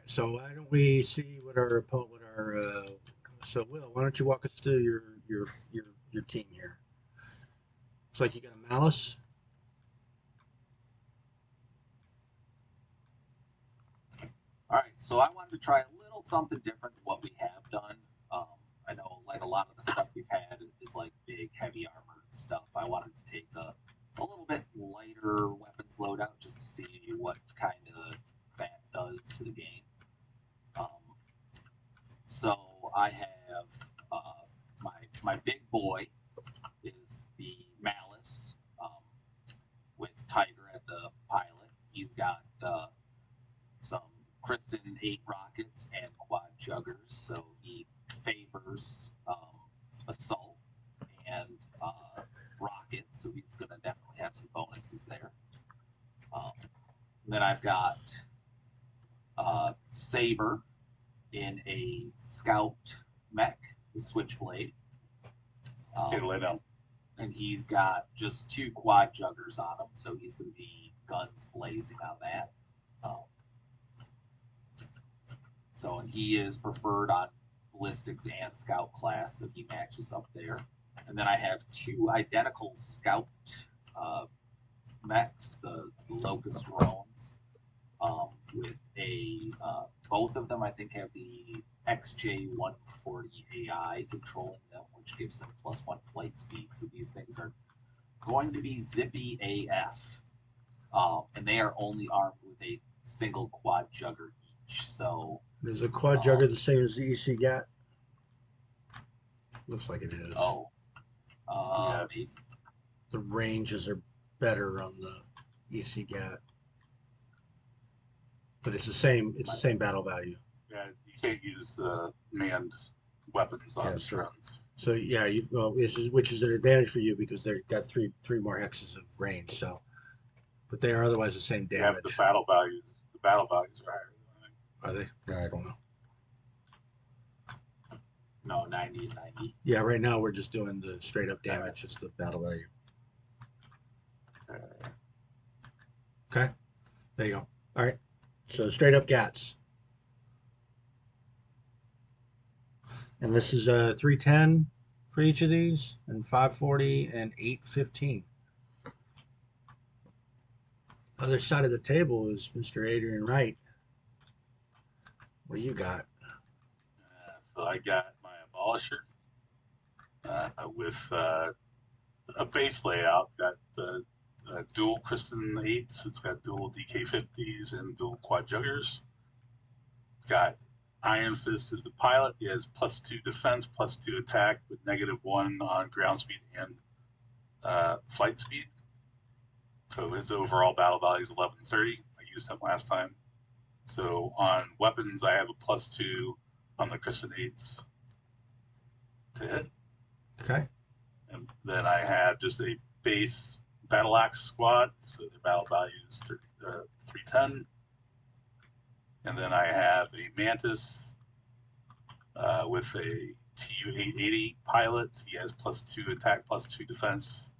So why don't we see what our opponent, what our so Will, why don't you walk us through your team here? Looks like you got a malice. All right, so I wanted to try a little something different than what we have done. Um, I know, like a lot of the stuff we've had is like big, heavy armored stuff. I wanted to take a little bit lighter weapons loadout just to see what kind of that does to the game. Um, so I have my big boy is the Malice with Tiger at the pilot. He's got some Kristen 8 rockets and quad juggers, so he favors assault and rockets, so he's going to definitely have some bonuses there. Um, then I've got Saber in a scout mech, the Switchblade. Okay, Um, lay down. and he's got just two quad juggers on him, so he's going to be guns blazing on that. Um, and he is preferred on ballistics and scout class, so he matches up there. And then I have two identical scout uh, mechs, the Locust drones, with both of them I think have the XJ140 AI controlling them, which gives them +1 flight speed. So these things are going to be zippy AF. And they are only armed with a single quad jugger each. So Is the quad um, jugger the same as the EC gat? Looks like it is. oh, Yes. The ranges are better on the EC gat, but it's the same. It's the same battle value. Yeah, you can't use manned weapons on Yeah, so drones. so yeah, which is an advantage for you because they've got three more hexes of range. So, but they are otherwise the same You have the damage. battle values. The battle values are higher. Are they? Yeah, I don't know. no, 90 and 90. Yeah, right now we're just doing the straight up Than I damage, just the battle value. think. Okay, there you go. All right, so straight up gats, and this is 310 for each of these, and 540 and 815. Other side of the table is Mr. Adrian Wright. What do you got? So I got my abolisher with a base layout. Got the dual Kristen 8s. It's got dual DK50s and dual quad juggers. It's got Iron Fist as the pilot. He has +2 defense, +2 attack with -1 on ground speed and flight speed. So his overall battle value is 1130. I used him last time. So on weapons, I have a +2 on the Kristen 8s to hit. Okay. And then I have just a base battle axe squad. So their battle value is 310. And then I have a Mantis with a TU-880 pilot. He has +2 attack, +2 defense,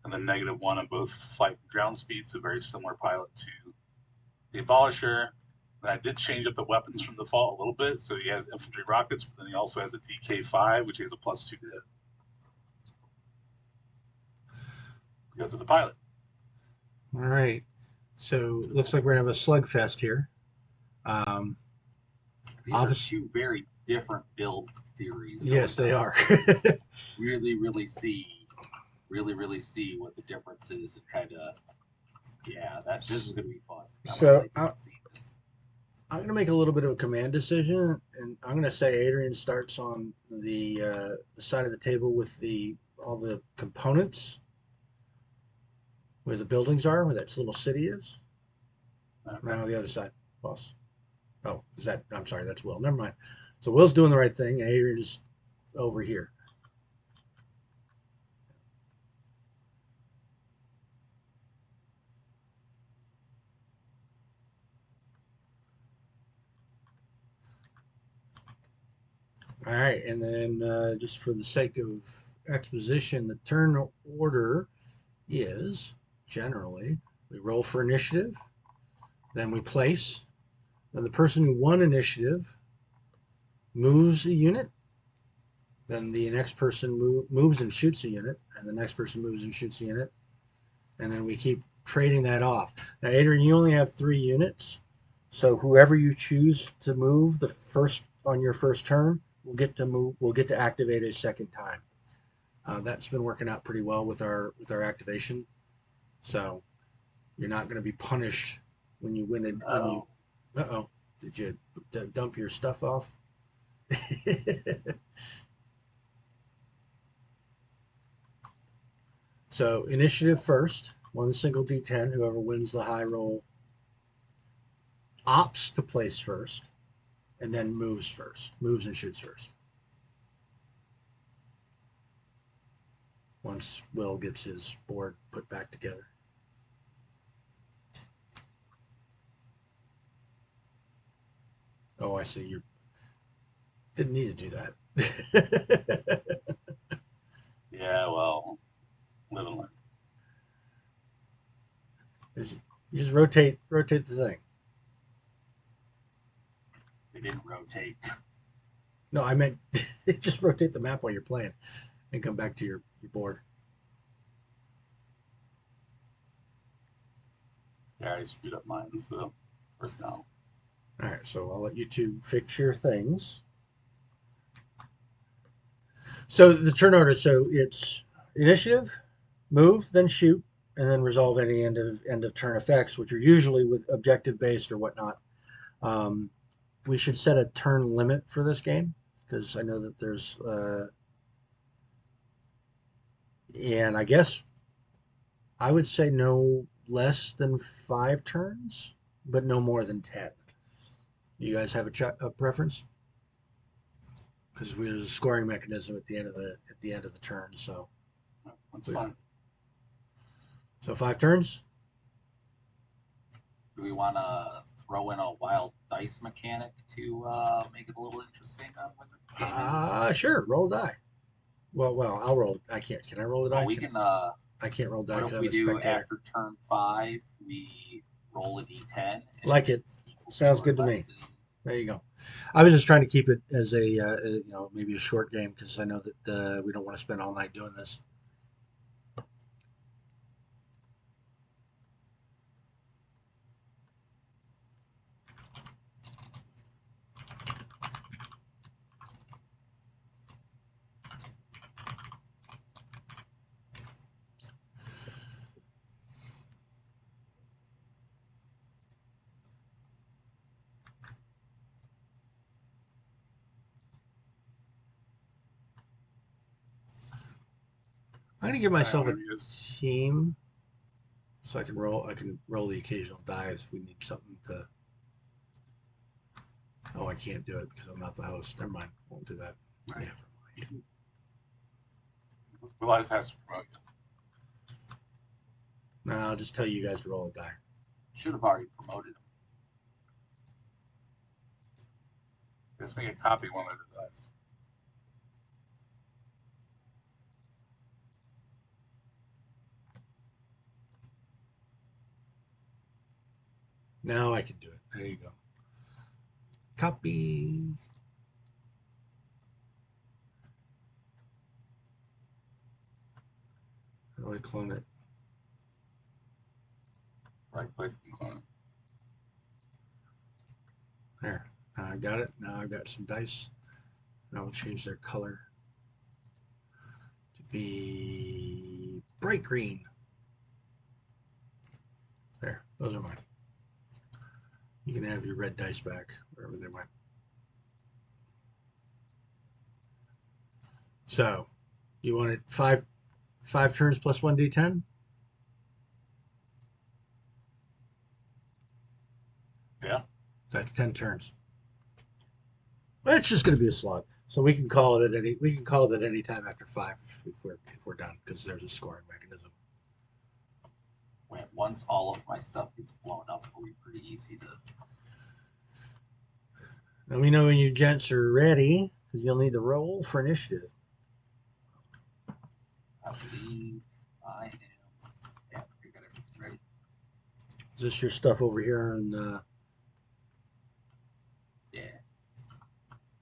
and then -1 on both flight and ground speed. So very similar pilot to the Abolisher. And I did change up the weapons from default a little bit. So he has infantry rockets, but then he also has a DK5, which has a +2 to hit because of the pilot. All right. So it looks like we're gonna have a slugfest here. Um, These Obvious- are two very different build theories. yes, they are. really, really see what the difference is and kind of, yeah, this is going to be fun. So See this. I'm going to make a little bit of a command decision, and I'm going to say Adrian starts on the side of the table with all the components where the buildings are, where that little city is. Now the other side, boss. Oh, is that? I'm sorry, that's Will. Never mind. So Will's doing the right thing. Adrian is over here. All right, and then just for the sake of exposition, the turn order is generally we roll for initiative, then we place, Then the person who won initiative moves a unit. Then the next person moves and shoots a unit, and the next person moves and shoots a unit, and then we keep trading that off. Now, Adrian, you only have 3 units, so whoever you choose to move the first on your first turn will get to move. Will get to activate a second time. That's been working out pretty well with our activation. So you're not going to be punished when you win it. When you, uh-oh, did you dump your stuff off? So initiative first, one single D10. Whoever wins the high roll opts to place first, and then moves first, moves and shoots first. Once Will gets his board put back together. Oh, I see. You didn't need to do that. Yeah, well, live and learn. You just rotate the thing. They didn't rotate. No, I meant just rotate the map while you're playing and come back to your board. Yeah, I screwed up mine, so first now. All right, so I'll let you two fix your things. So the turn order, so it's initiative, move, then shoot, and then resolve any end of turn effects, which are usually with objective based or whatnot. Um, we should set a turn limit for this game because I know that there's, and I guess I would say no less than 5 turns, but no more than 10. You guys have a preference? Because there's a scoring mechanism at the end of the turn. So That's fine. So 5 turns. Do we want to throw in a wild dice mechanic to make it a little interesting with the game ends? Sure. Roll a die. Well, I'll roll. I can't. Can I roll a die? Well, we can. I can't roll die What because if I'm we a do spectator. after turn 5, we roll a d10? Like it. Sounds good to me. Then There you go. I was just trying to keep it as maybe a short game because I know that we don't want to spend all night doing this. I'm gonna give myself a team so I can roll. I can roll the occasional dice if we need something to. Oh, I can't do it because I'm not the host. Never mind. Won't do that. Right. Yeah. Realize has to promote you. No, I'll just tell you guys to roll a die. should have already promoted him. Just make a copy one of the dice. Now I can do it. There you go. Copy. How do I clone it? Right click and clone it. There. Now I got it. Now I've got some dice. And I will change their color to be bright green. There. Those are mine. You can have your red dice back wherever they went. So, you want it five turns plus 1d10? Yeah. That's 10 turns. It's just going to be a slog. So we can call it at any time after 5 if we're done because there's a scoring mechanism. Once all of my stuff gets blown up, it'll be pretty easy to. Let me know when you gents are ready because you'll need to roll for initiative. I believe I am. Yeah, I got everything ready. Is this your stuff over here? And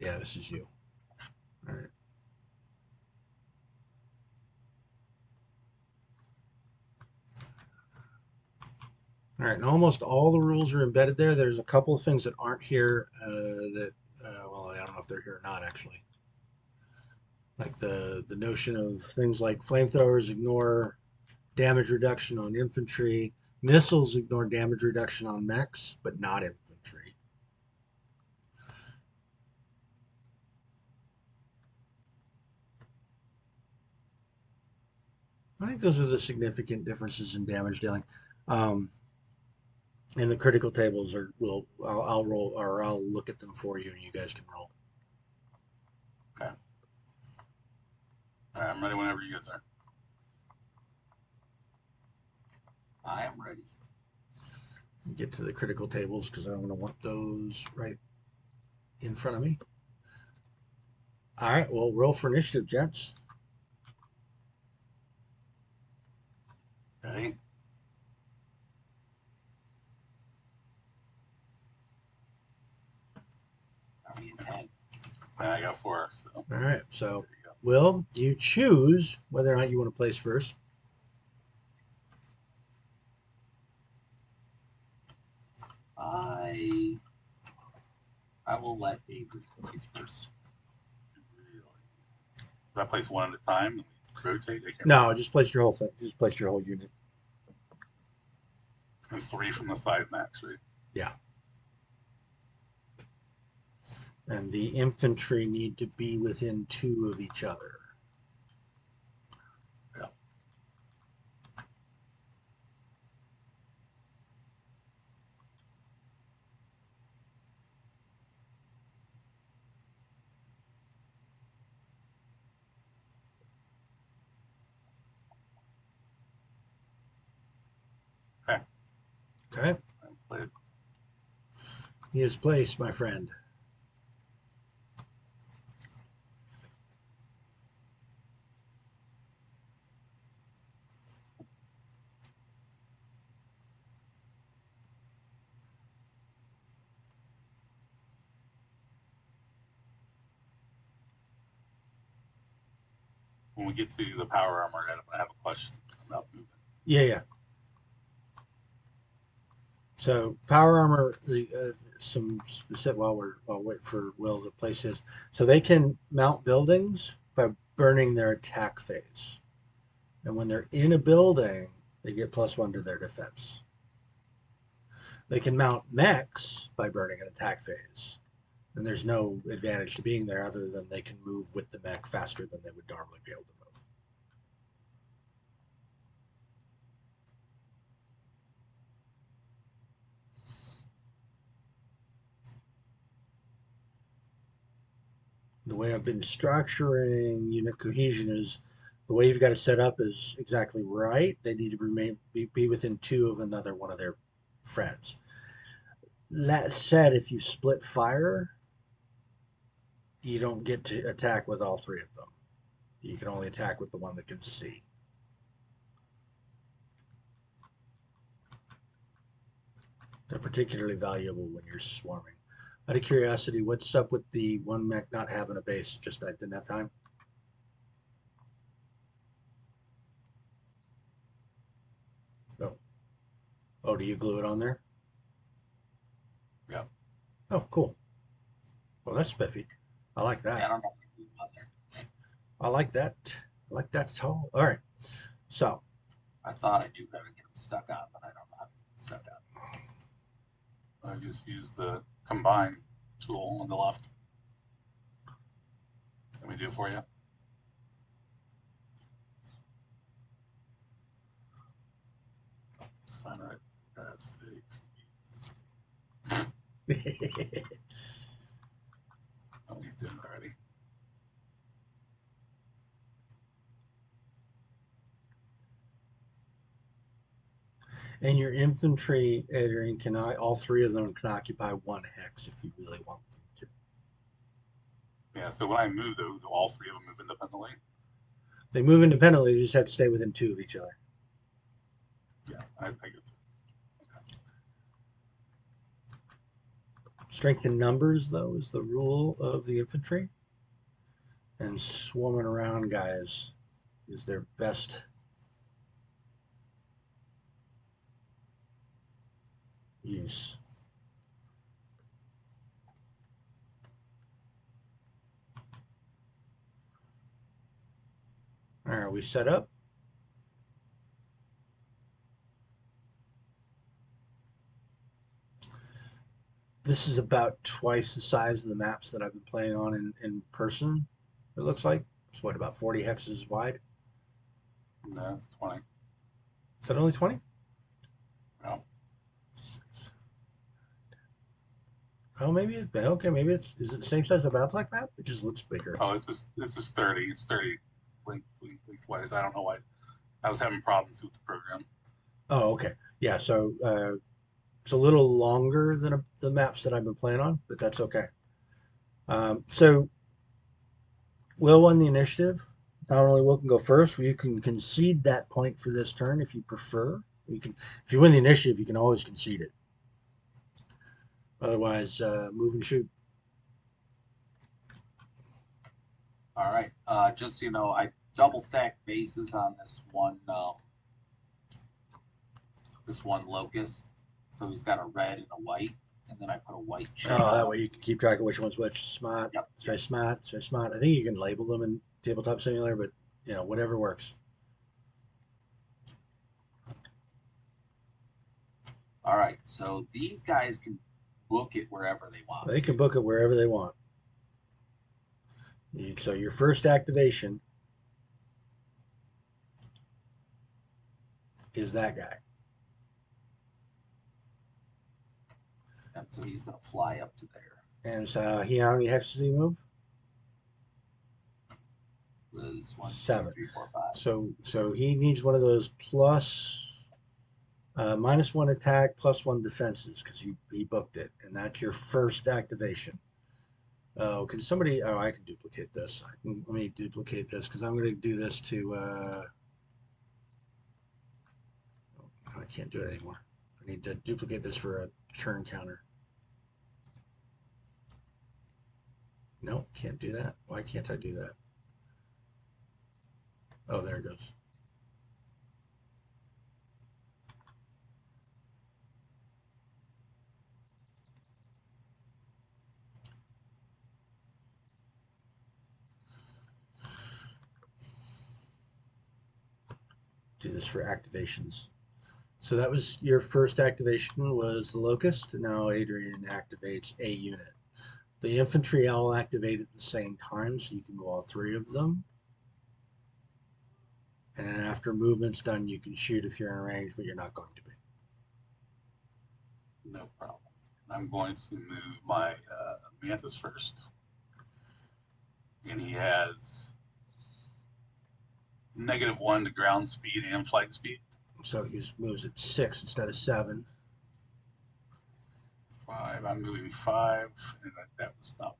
Yeah, this is you. All right. All right, and almost all the rules are embedded there. There's a couple of things that aren't here well, I don't know if they're here or not actually. Like the notion of things like flamethrowers ignore damage reduction on infantry, missiles ignore damage reduction on mechs, but not infantry. I think those are the significant differences in damage dealing. Um, and the critical tables are I'll roll or I'll look at them for you and you guys can roll. Okay. All right, I'm ready whenever you guys are. I am ready. Get to the critical tables because I'm going to want those right in front of me. All right, well, roll for initiative, gents. Okay. Are we in 10? I got 4. So All right, so there you go. Will, you choose whether or not you want to place first. I will let Avery place first. Really? Do I place one at a time and we rotate? I can't No, just place your whole thing. Just place your whole unit. and 3 from the side max, right? Yeah. And the infantry need to be within 2 of each other. Yeah. Okay. Okay. I played. He is placed, my friend. When we get to the power armor, I have a question about movement. Yeah. So power armor, some specific while we'll wait for Will to place his. So they can mount buildings by burning their attack phase, and when they're in a building, they get +1 to their defense. They can mount mechs by burning an attack phase, and there's no advantage to being there other than they can move with the mech faster than they would normally be able to move. The way I've been structuring unit cohesion is the way you've got it set up is exactly right. They need to be within 2 of another one of their friends. That said, if you split fire, you don't get to attack with all 3 of them. You can only attack with the one that can see. They're particularly valuable when you're swarming. Out of curiosity, what's up with the one mech not having a base? Just I didn't have time. Oh, do you glue it on there? Yeah. Oh, cool. Well, that's spiffy. I like Yeah, I that. don't know if we on there. I like that. I like that at all. All right. So, I thought I knew how to get them stuck on, but I don't know how to get them stuck on. I just use the combine tool on the left. Let me do it for you. Sign right. That's 6. Oh, he's doing it already. and your infantry, Adrian, all 3 of them can occupy 1 hex if you really want them to. Yeah, so when I move, though, all 3 of them move independently. They move independently. They just have to stay within 2 of each other. Yeah, I get that. Strength in numbers, though, is the rule of the infantry. And swarming around guys is their best use. All right, we set up. This is about twice the size of the maps that I've been playing on in person, it looks like. It's what, about 40 hexes wide? No, it's 20. Is that only 20? No. Oh, maybe it's okay. Maybe is it the same size as a Battle map? It just looks bigger. Oh, it's just 30. It's 30 lengthwise. I don't know why. I was having problems with the program. Oh, okay. Yeah, so it's a little longer than the maps that I've been playing on, but that's okay. So Will won the initiative. Not only Will can go first, you can concede that point for this turn if you prefer. You can, if you win the initiative, you can always concede it. Otherwise, move and shoot. All right. Just so you know, I double stacked bases on this one locust. So he's got a red and a white, and then I put a white chain. Oh, that way you can keep track of which one's which. Smart. Yep. It's very smart. It's very smart. I think you can label them in Tabletop Simulator, but whatever works. All right. So these guys can book it wherever they want. They can book it wherever they want. So your first activation is that guy. And so he's going to fly up to there. And so how many hexes does he move? Was 1, 7. 2, 3, 4, 5. So he needs one of those plus -1 attack, +1 defenses because he booked it, and that's your first activation. Oh, can somebody? Oh, I can duplicate this. Let me duplicate this because I'm going to do this to. I can't do it anymore. I need to duplicate this for a turn counter. No, can't do that. Why can't I do that? Oh, there it goes. Do this for activations. So that was your first activation was the Locust. Now Adrian activates a unit. The infantry all activate at the same time, so you can move all 3 of them. And then after movement's done, you can shoot if you're in range, but you're not going to be. No problem. I'm going to move my Mantis first. And he has -1 to ground speed and flight speed. So he moves at 6 instead of 7. 5. I'm moving 5, and that was not.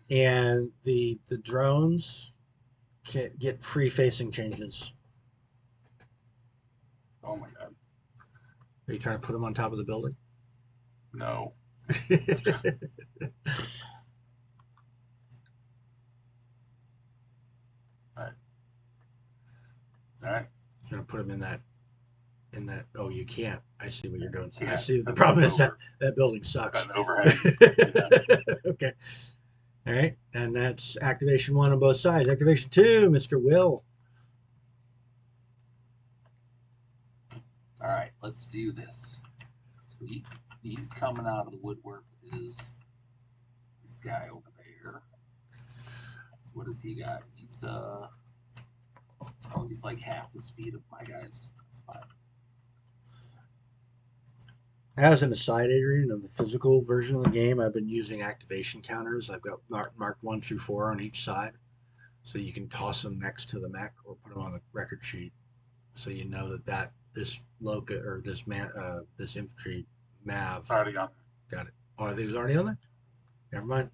And the drones can get free facing changes. Oh my god. Are you trying to put them on top of the building? No. All right. You're gonna put them in that. Oh, you can't. I see what you're doing. I Can't. see. The problem is that building sucks. Got an overhang. Okay. All right, and that's activation 1 on both sides. Activation 2, Mr. Will. All right, let's do this. So he's coming out of the woodwork with his guy over there. So what does he got? He's like half the speed of my guys. That's fine. As an aside, Adrian, of the physical version of the game, I've been using activation counters. I've got marked 1 through 4 on each side, so you can toss them next to the mech or put them on the record sheet, so you know that this Loca or this infantry Mav Already on. got it. Oh, are these already on there? Never mind.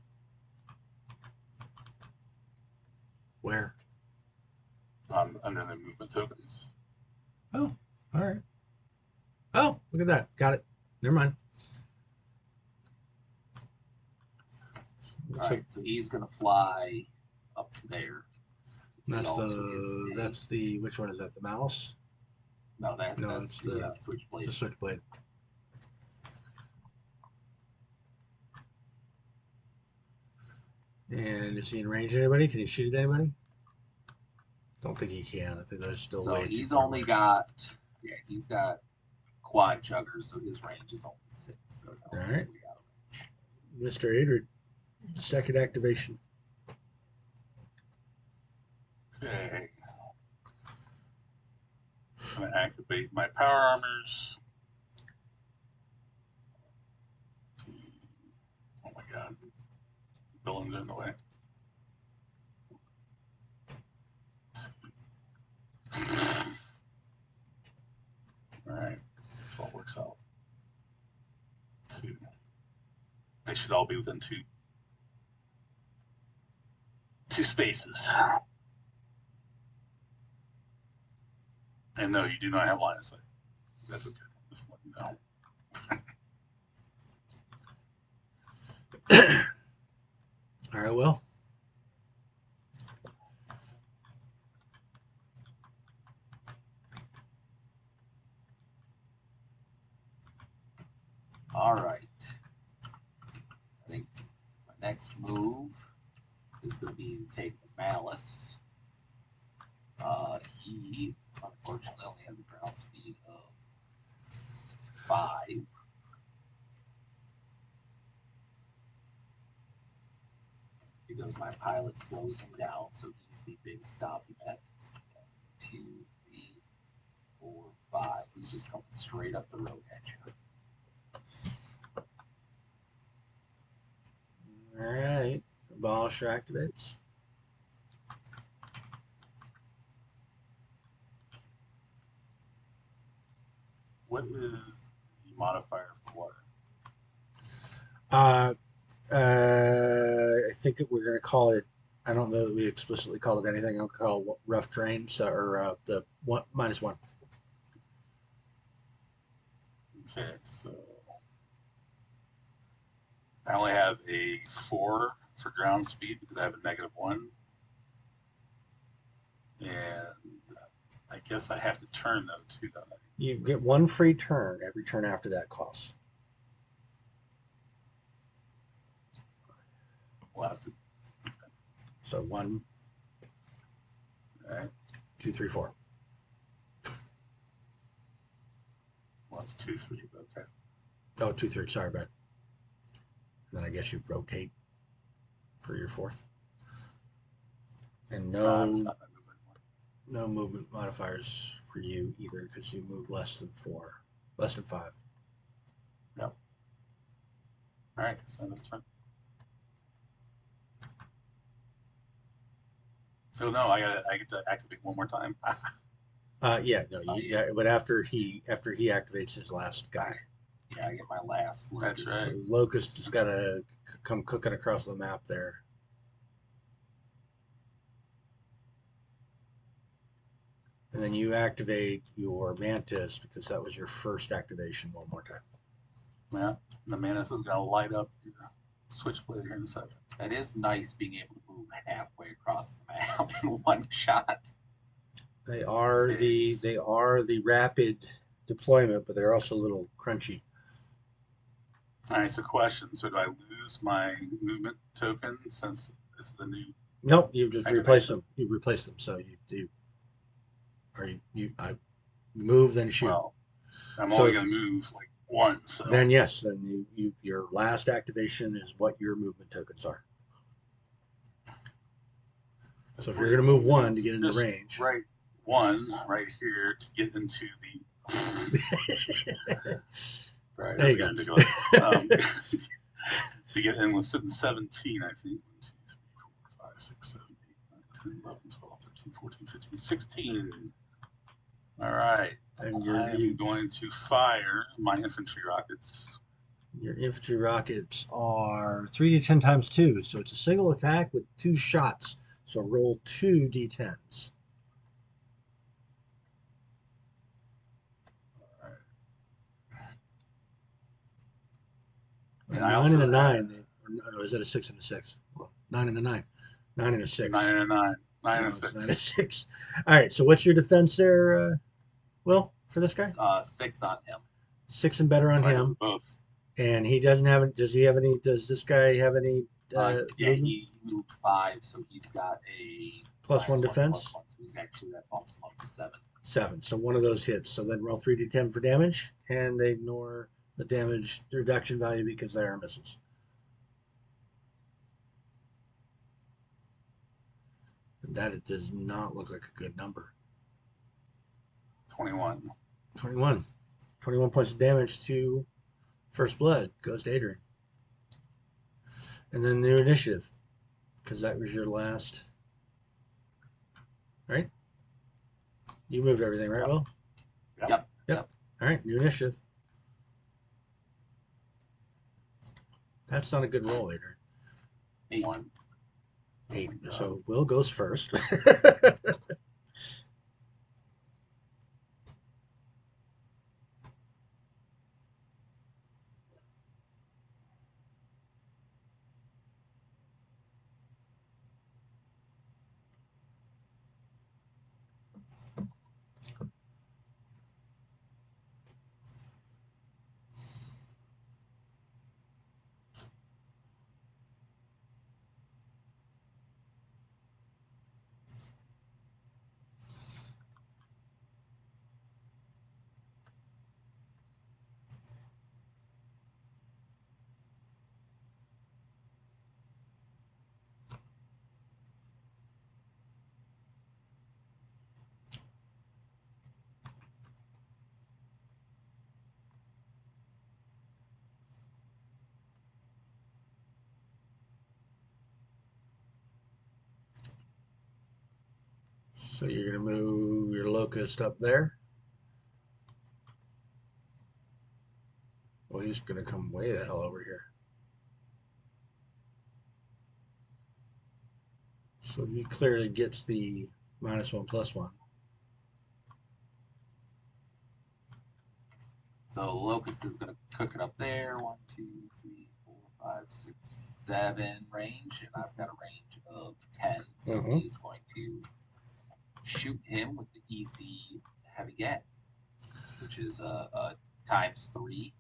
Where? Under the movement tokens. Oh, all right. Oh, look at that. Got it. Never mind. All Looks right, like so he's gonna fly up to there. He that's also gets a that's the which one is that? The mouse? no. No, That's it's the the switchblade. switchblade. And is he in range of anybody? Can he shoot at anybody? Don't think he can. I think they're still So way too he's far only away. got he's got quad chuggers, so his range is only 6. So All no, he's right, way out of range. Mr. Adrian, second activation. Okay. I'm gonna activate my power armors. Oh my god. Building's in the way. Alright. This all works out. 2. They should all be within two spaces. And no, you do not have line of sight. That's okay. Just let me know. All right, well, All right. I think my next move is going to be to take the Malice. He unfortunately only has a ground speed of 5. Because my pilot slows him down, so he's the big stopping at 2, 3, 4, 5. He's just coming straight up the road at you. all right. Abolisher activates. What is the modifier for water? I think we're going to call it. I don't know that we explicitly called it anything. I'll call it rough terrain. So, or the one -1. Okay, so I only have a 4 for ground speed because I have a -1. And I guess I have to turn though too, don't I? You get 1 free turn. Every turn after that costs. We'll have to. So 1, All right. 2, 3, 4. Well, it's 2, 3. Okay. Oh, 2, 3. Sorry, bad. And then I guess you rotate for your 4th. And It's not no movement modifiers for you either because you move less than 5. Yep. All right. So that's fine. So no, I get to activate one more time. Yeah, no, Yeah. but after he activates his last guy, Yeah, I get my last That's Lucas. right. so Locust has got to come cooking across the map there. And then you activate your Mantis because that was your first activation one more time. Yeah. The Manus is gonna light up your switchblade here in a second. It is nice being able to move halfway across the map in one shot. They are the rapid deployment, but they're also a little crunchy. All right. So question. So do I lose my movement token since this is a new? Nope, you just activation? replace them. You replace them. So I move then shoot. Well, I'm So only if- gonna move like once. So Then yes, then your last activation is what your movement tokens are. So if you're going to move 1 to get into just range, right 1 right here to get into the right there you over go. here, Nicholas. To get in, we're sitting 17, I think. 1, 2, 3, 4, 5, 6, 7, 8, 9, 10, 11, 12, 13, 14, 15, 16. All right. And I'm going to fire my infantry rockets. your infantry rockets are 3d10 times 2, so it's a single attack with 2 shots. So roll 2 d10s. All right. I 9 and a also 9. No, is that a 6 and a 6? Well, 9 and a 9. 9 and a 6. 9 and a 9, 9 No, and a it's 9 and 6. 6. All right. So what's your defense there, Will, for this guy? 6 on him. 6 and better on I have him. both. And he doesn't have. Does he have any? Does this guy have any Yeah, movement? he moved 5, so he's got a Plus 1 -1, defense. +1, so he's actually that bumps him up to 7. 7. So one of those hits. So then roll 3d10 for damage, and they ignore the damage reduction value because they are missiles. And that it does not look like a good number. 21. 21. 21 points of damage to First Blood goes to Adrian. And then the initiative, because that was your last. Right? You moved everything, right, Will? Yep. All right, new initiative. That's not a good roll, Adrian. 8. 8. Oh my God. So Will goes first. So you're going to move your locust up there. Well, he's going to come way the hell over here. So he clearly gets the -1/+1. So Locust is going to cook it up there. 1, 2, 3, 4, 5, 6, 7 range, and I've got a range of 10. So Mhm. he's going to shoot him with the easy heavy gat, which is a ×3.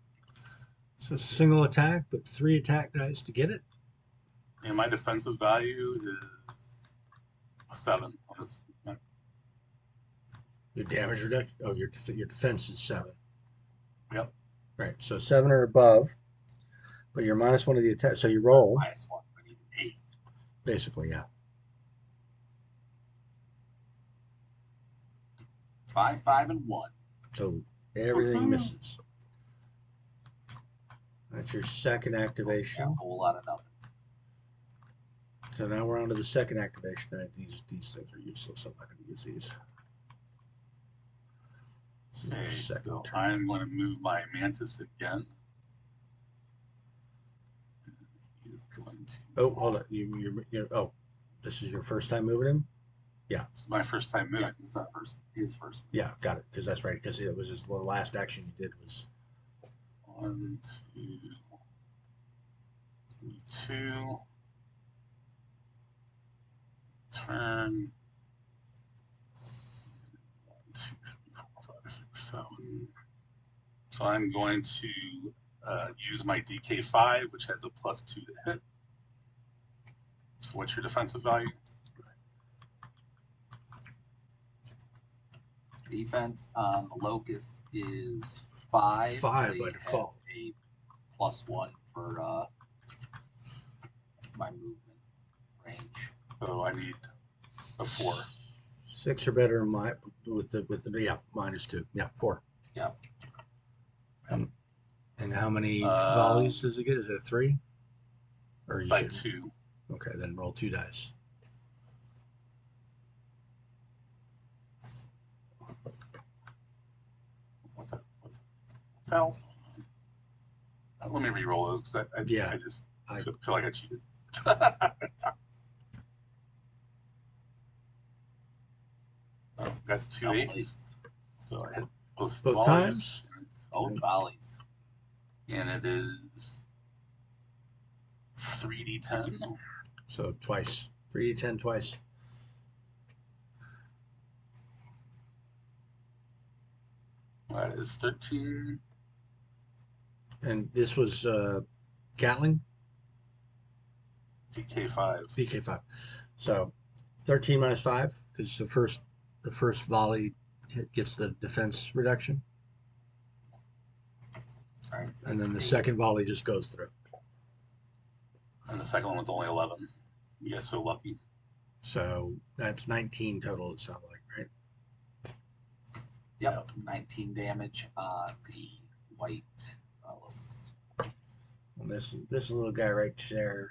So single attack, but 3 attack dice to get it. And my defensive value is 7. Your damage reduction. Oh, your defense is 7. Yep. Right. So 7 or above, but you're -1 of the attack. So you roll -1. I need an 8. basically, yeah. 5, 5, and 1. So everything misses. That's your second So, activation. yeah, a whole lot of nothing. So now we're on to the second activation. These things are useless. I'm not going to use these. This is Okay, your second so turn. I'm going to move my Mantis again. He's going to. Oh, hold on. Oh, this is your first time moving him? Yeah. This is my first time moving. Yeah, it's his first. Yeah, got it. Because that's right. Because it was the last action you did was. 1, 2, 2. Turn. 1, 2, 3, 4, 5, 6, 7. So I'm going to use my DK5, which has a +2 to hit. So what's your defensive value? Defense on the Locust is 5. 5 They by have default. a +1 for my movement range. So I need a 4. 6 or better with the yeah, -2. Yeah, 4. Yeah. And how many volleys does it get? Is it 3? Or you By should. 2. Okay, then roll 2 dice. What the hell? Let me re-roll those because I just feel like I cheated. Oh, got 2 8s. So I hit both times. Oh, volleys. And it is 3d10. So twice. 3d10 twice. That is 13. And this was Gatling? DK5. DK5. So 13 minus 5, because the first volley hit gets the defense reduction. All right, so And then the that's second volley just goes through. And the second one was only 11. You guys so lucky. So that's 19 total, it sounded like, right? Yep, 19 damage on the white fellows. And this little guy right there.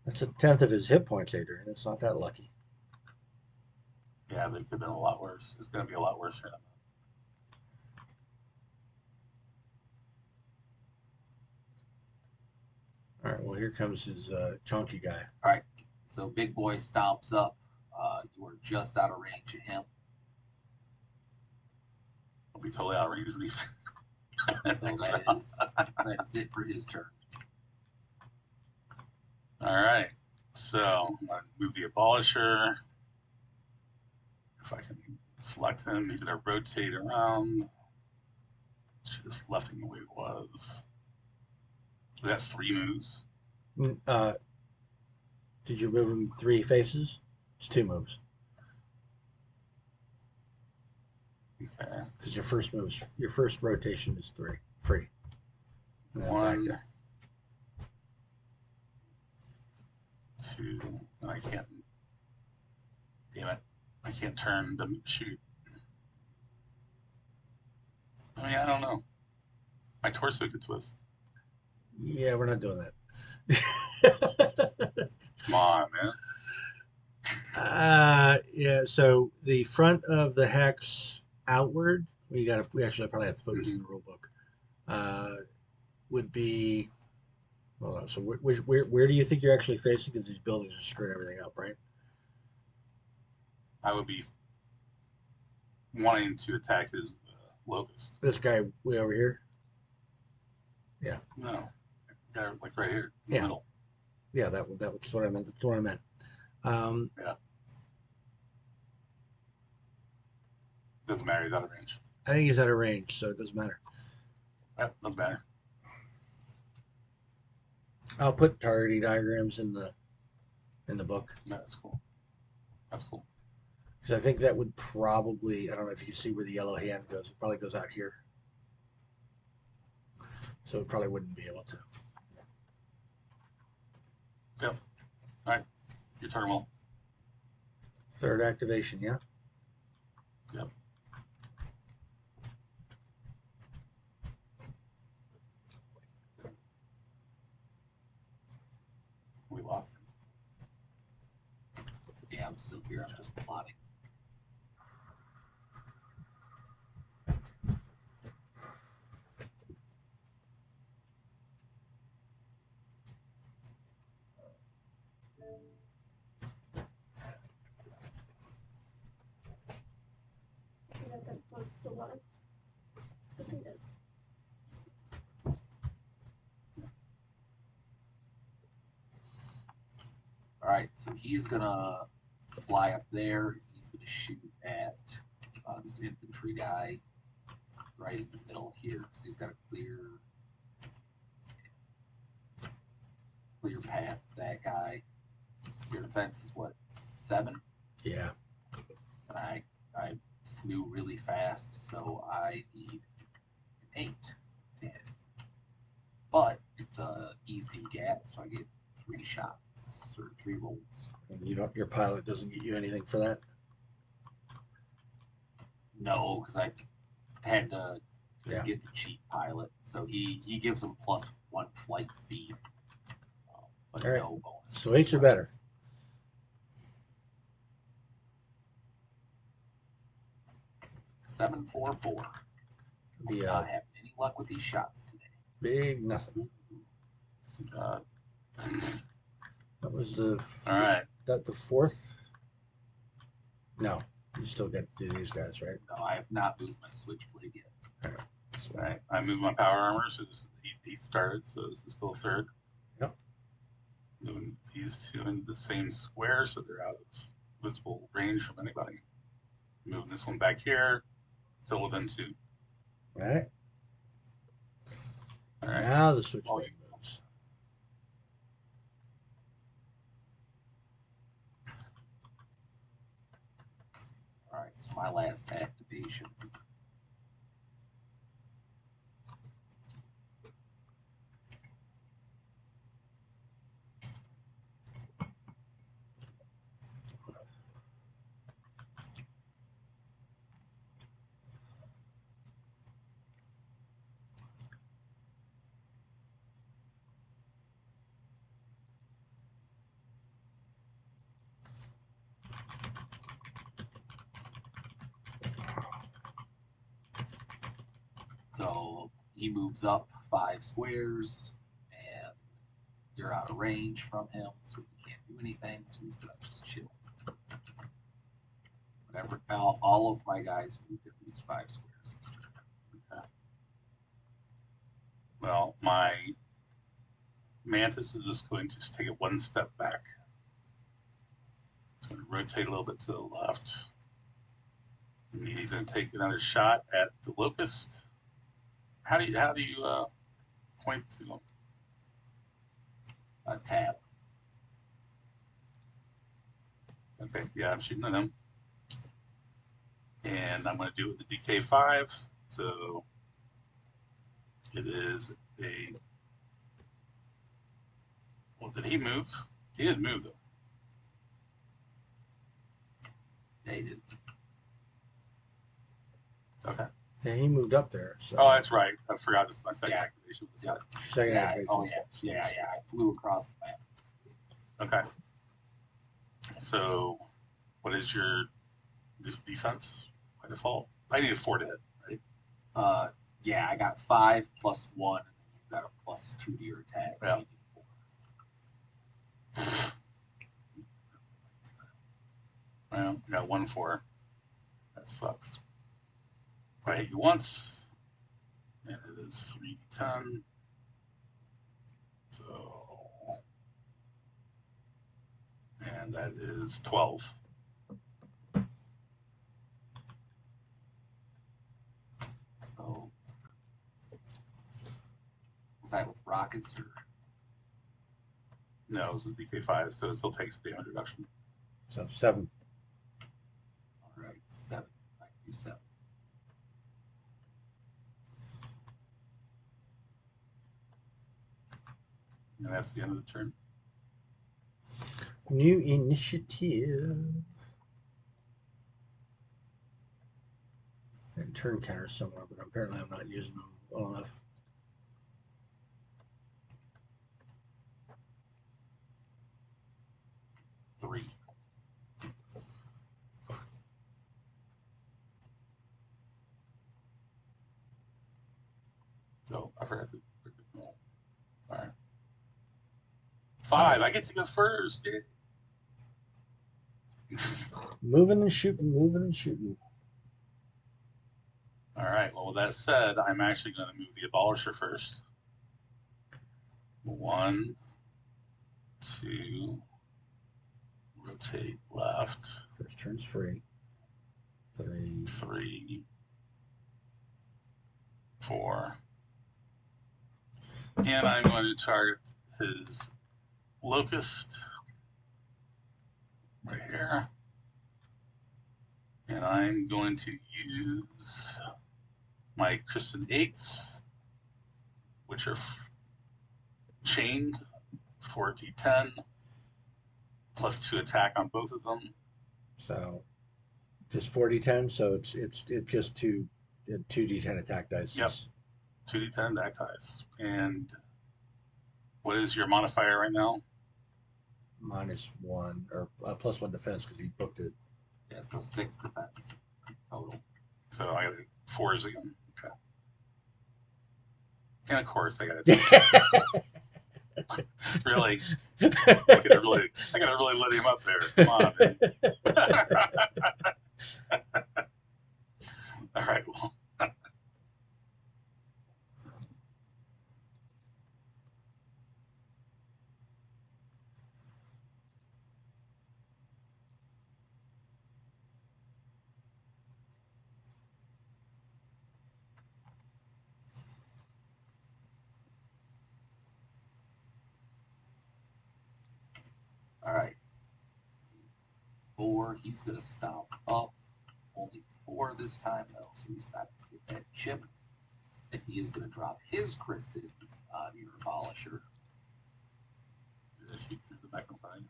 That's a tenth of his hit points, Adrian. It's not that lucky. Yeah, they could have been a lot worse. It's going to be a lot worse for them. All right, well, here comes his chunky guy. All right, so big boy stomps up. You are just out of range of him. I'll be totally out of range of these. So that is it for his turn. All right. So I'm going to move the Abolisher. If I can select him, he's going to rotate around. Just left him the way it was. We got 3 moves. Did you move him 3 faces? It's 2 moves. Okay. Because your first rotation is free. And then back 1, there. 2, and I can't. Damn it. I can't turn to shoot. I mean, I don't know. My torso could twist. Yeah, we're not doing that. Come on, man. Yeah, so the front of the hex outward, we actually probably have to put this in the rule book. Would be, hold on. So where do you think you're actually facing? Because these buildings are screwing everything up, right? I would be wanting to attack his locust. This guy way over here. Yeah. No, guy like right here, in the Yeah. middle. Yeah, that was what I meant. That's what I meant. Yeah. Doesn't matter. He's out of range. I think he's out of range, so it doesn't matter. Yep, doesn't matter. I'll put targeting diagrams in the book. No, that's cool. That's cool. Because I think that would probably, I don't know if you can see where the yellow hand goes. It probably goes out here. So it probably wouldn't be able to. Yep. All right. Your turn, Will. Third activation, yeah? Yep. We lost him. Yeah, I'm still here. I'm just plotting. Yeah, that was the one. I think that's. All right, so he's gonna fly up there. He's gonna shoot at this infantry guy right in the middle here because he's got a clear path. That guy. Your defense is what, 7? Yeah. And I flew really fast, so I need an 8 to hit. But it's a easy gap, so I get 3 shots or 3 rolls. And your pilot doesn't get you anything for that? No, because I had to Yeah. get the cheap pilot, so he gives him +1 flight speed, but All right. no bonus. So 8s are better. Seven, 4, 4. The Not having any luck with these shots today. big nothing. Uh, That was the. all right. That the 4th? No, you still get to do these guys, right? No, I have not moved my switchblade yet. So, All right. I moved my power armor, so he started, so this is still third. Yep. Moving these two into the same square, so they're out of visible range from anybody. Moving this one back here, still within 2. All right. All right. Now the switchblade moves. All right, so my last activation. So he moves up 5 squares, and you're out of range from him, so he can't do anything. So he's gonna just chill. Whatever. All of my guys moved at least 5 squares this turn. Okay. Well, my Mantis is just going to take it 1 step back. It's going to rotate a little bit to the left. And he's going to take another shot at the Locust. How do you point to him? A tab. Okay, yeah, I'm shooting at him. And I'm going to do it with the DK5. So it is a. Well, did he move? He didn't move, though. Yeah, he did. Okay. Yeah, he moved up there. So Oh, that's right. I forgot this is my second Yeah. activation. Yeah. second Yeah. activation. Oh yeah. Yeah. Yeah. I flew across the map. Okay. So, what is your defense by default? I need a 4 to hit, right? Yeah, I got 5 plus 1, and then you got a +2 to your attack. Yeah. So you get 4. Well, I got 1 4. That sucks. I hit you once, and it is 3d10. So, and that is 12. So was that with rockets or? No, it was a DK5, so it still takes the damage reduction. So 7. All right, 7. I can do 7. And that's the end of the turn. New initiative. And turn counter somewhere, but apparently I'm not using them well enough. Three. Oh, I forgot to. All right. 5. I get to go first. Yeah. Moving and shooting, moving and shooting. All right. Well, with that said, I'm actually going to move the Abolisher first. 1, 2, rotate left. First turn's free. 3. 3, 4. And I'm going to target his Locust right here. And I'm going to use my Kristen 8s, which are chained, 4d10, plus 2 attack on both of them. So just 40-10, so it's just 2d10 attack dice. Yep. 2d10 attack dice. And what is your modifier right now? -1 or +1 defense because he booked it. Yeah, so 6 defense total. So I got 4s again. Okay. And of course I got to really, I gotta really let him up there. Come on, man. All right. Well, All right. 4. He's going to stomp up. Only 4 this time, though, so he's not going to get that chip. And he is going to drop his crystals on your abolisher. Shoot through the magnifying.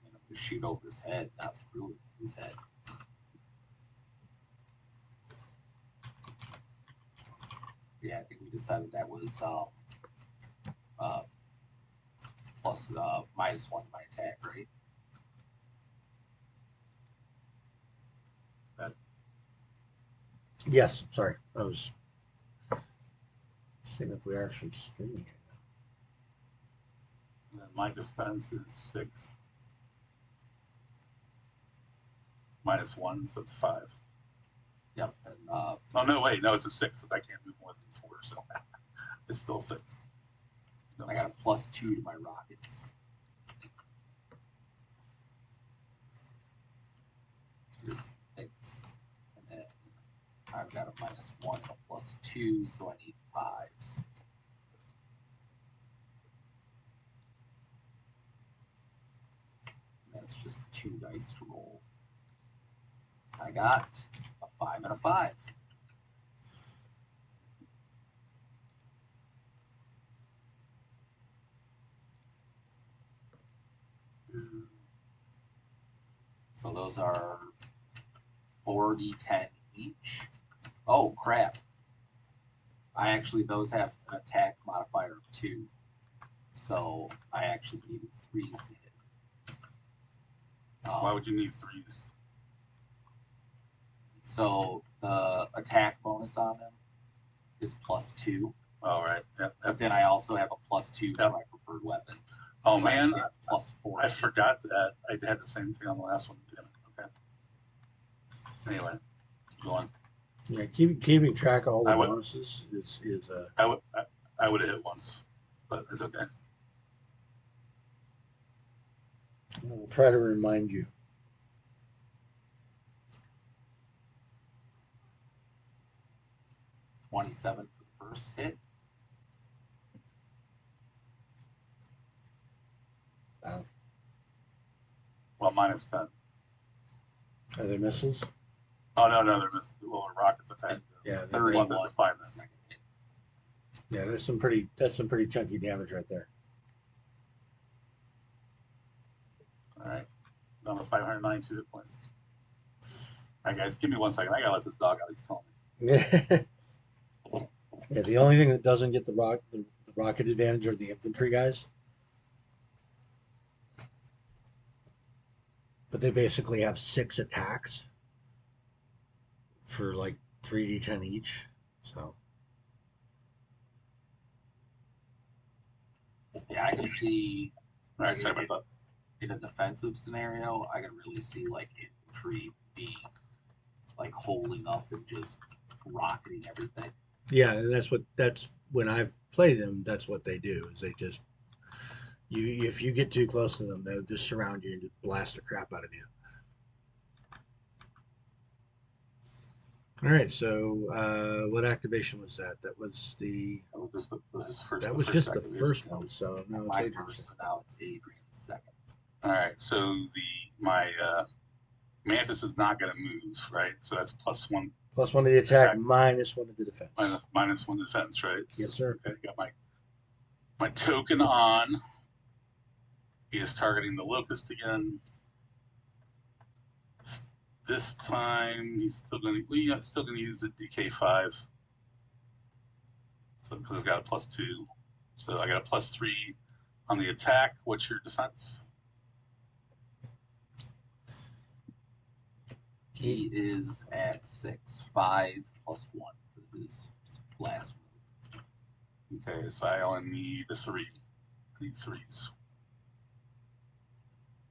And I'm going to shoot over his head, not through his head. Yeah, I think we decided that was plus -1 to my attack, right? Yes, sorry. I was seeing if we are actually streaming it. And then my defense is 6. -1, so it's 5. Yep. And Oh no, wait, no, it's a 6. So I can't move more than 4, so it's still 6. No. I got a +2 to my rockets. Just fixed. And then I've got a -1 and a +2, so I need 5s. And that's just 2 dice to roll. I got a 5 and a 5. So those are 4d10 each. Oh, crap. Those have an attack modifier of 2. So I actually needed 3s to hit. Why would you need 3s? So the attack bonus on them is +2. All right. Yep. But then I also have a +2 for my preferred weapon. Oh So man, +4. I forgot that. I had the same thing on the last one. Damn it. Okay. Anyway, go on. Yeah, keeping track of all the I would- bonuses is I would have hit once, but it's okay. I'll try to remind you. -27 for the first hit. Well, -10. Are they missiles? Oh no, they're missing. Well, rockets attack. Yeah, 31 Well, for the fine then. second hit. yeah. That's some pretty chunky damage right there. All right. Down to 592 hit points. All right, guys, give me 1 second. I gotta let this dog out. He's calling me. Yeah, the only thing that doesn't get the rocket advantage are the infantry guys. But they basically have 6 attacks for like 3d10 each. So Yeah, I can see All right, sorry about in a defensive scenario, I can really see like infantry being like holding up and just rocketing everything. yeah, and that's when I've played them. That's what they do is they just if you get too close to them, they'll just surround you and just blast the crap out of you. All right, so what activation was that? That was the that was just the first one. So now it's My Adrian's first, turn. so now it's Adrian's second. All right, so my mantis is not going to move, right? So that's +1, +1 to the attack, Attack. -1 to the defense. -1 defense, right? Yes, sir. Okay, got my token on. He is targeting the locust again. This time he's still going to use a DK5. So because it's got a +2, so I got a +3 on the attack. What's your defense? He is at 6, 5 +1 for his last move. Okay, so I only need a 3. I need 3s.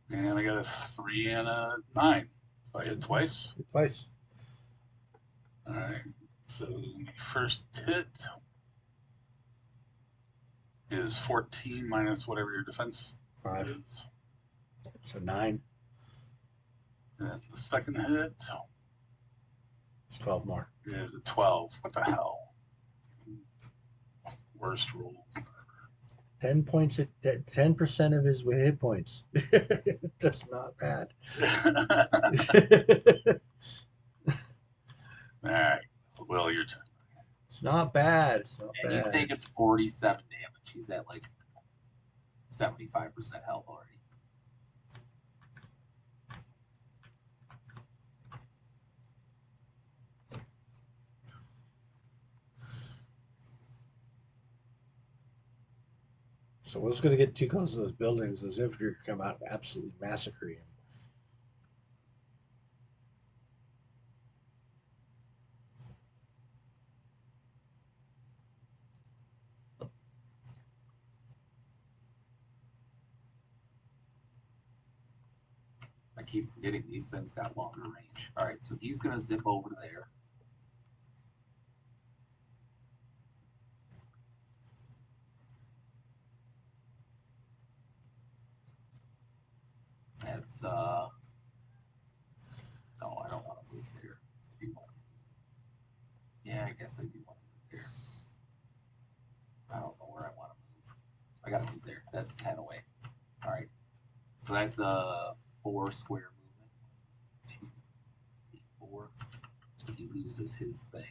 And I got a 3 and a 9. So I hit twice. Twice. All right. So the first hit is 14 minus whatever your defense 5. is. So 9. And the second hit It's 12 more. Yeah, 12. What the hell? Worst rolls. 10 points at 10% of his hit points. That's not bad. All right. Will, your turn. It's not bad. It's not And he's bad. taking 47 damage. He's at like 75% health already. So Will's going to get too close to those buildings. Those infantry come out and absolutely massacre him. I keep forgetting these things got longer range. All right, so he's going to zip over to there. That's, no, I don't want to move there. Yeah, I guess I do want to move there. I don't know where I want to move. I got to move there. That's 10 away. All right. So that's a 4 square movement. 2, 8, 4. So he loses his thing.